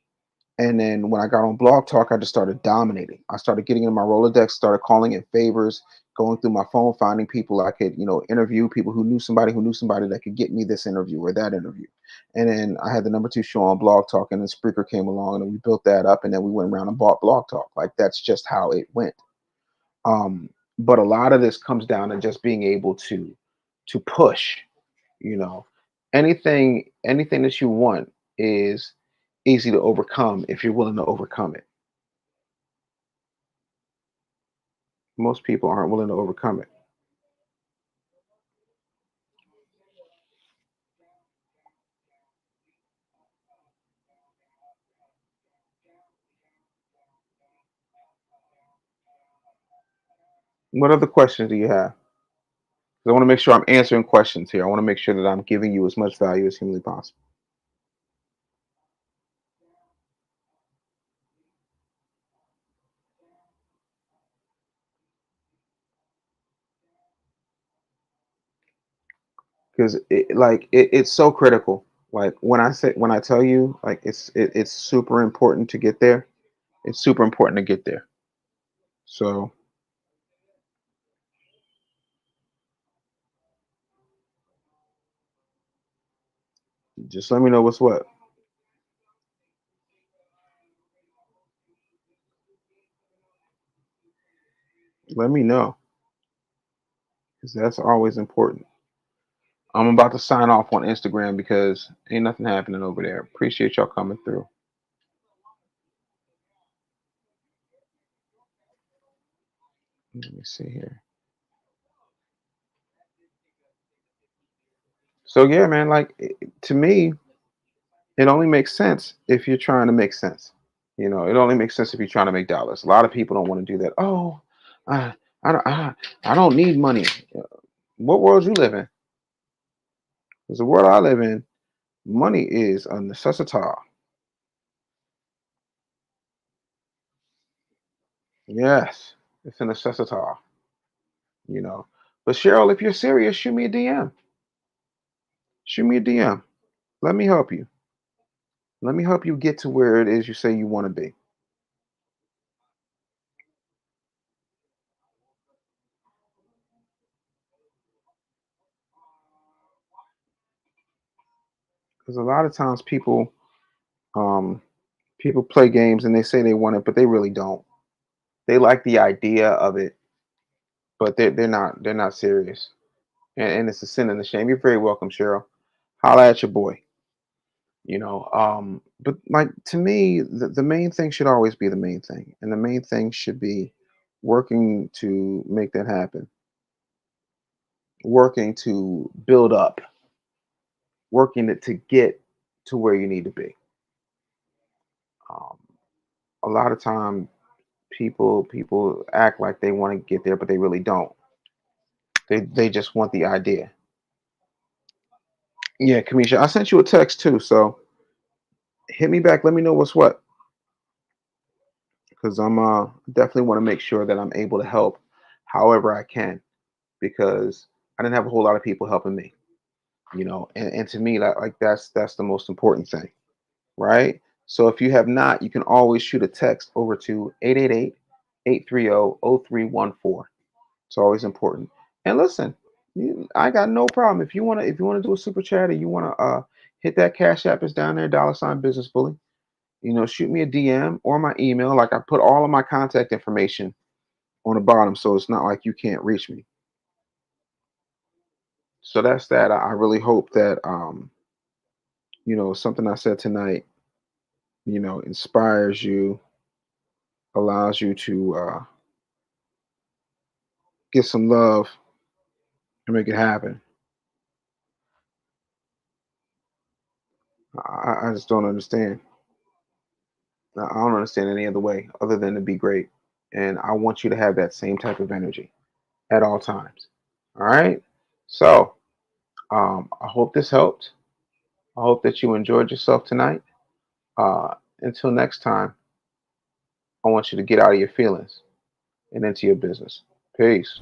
And then when I got on Blog Talk, I just started dominating. I started getting in my Rolodex, started calling in favors, going through my phone, finding people I could, interview, people who knew somebody that could get me this interview or that interview. And then I had the #2 show on Blog Talk, and then Spreaker came along, and then we built that up, and then we went around and bought Blog Talk. Like, that's just how it went. But a lot of this comes down to just being able to push, you know. Anything that you want is easy to overcome if you're willing to overcome it. Most people aren't willing to overcome it. What other questions do you have? 'Cause I want to make sure I'm answering questions here. I want to make sure that I'm giving you as much value as humanly possible. Because it's so critical. Like, when I tell you, like, it's super important to get there. It's super important to get there. So just let me know what's what. Let me know, because that's always important. I'm about to sign off on Instagram because ain't nothing happening over there. Appreciate y'all coming through. Let me see here. So yeah, man, like, to me, it only makes sense if you're trying to make sense. It only makes sense if you're trying to make dollars. A lot of people don't want to do that. Oh, I, I don't need money. What world you live in? Because the world I live in, money is a necessita. Yes, it's a necessita. You know. But Cheryl, if you're serious, shoot me a DM. Shoot me a DM. Let me help you. Let me help you get to where it is you say you want to be. Because a lot of times um, people play games and they say they want it, but they really don't. They like the idea of it, but they're not serious. And it's a sin and a shame. You're very welcome, Cheryl. Holla at your boy. But, like, to me, the main thing should always be the main thing. And the main thing should be working to make that happen, working to build up, working to get to where you need to be. Um, a lot of time people act like they want to get there, but they really don't. They just want the idea. Yeah, Kamisha, I sent you a text too, so hit me back. Let me know what's what, because I'm definitely want to make sure that I'm able to help however I can, because I didn't have a whole lot of people helping me, and to me, like, that's the most important thing, right? So if you have not, you can always shoot a text over to 888-830-0314. It's always important. And listen, I got no problem if you wanna do a super chat, or you wanna hit that Cash App is down there, $Business Bully. Shoot me a DM or my email. Like, I put all of my contact information on the bottom, so it's not like you can't reach me. So that's that. I really hope that something I said tonight, inspires you, allows you to get some love and make it happen. I just don't understand. I don't understand any other way other than to be great. And I want you to have that same type of energy at all times. All right. So I hope this helped. I hope that you enjoyed yourself tonight. Until next time, I want you to get out of your feelings and into your business. Peace.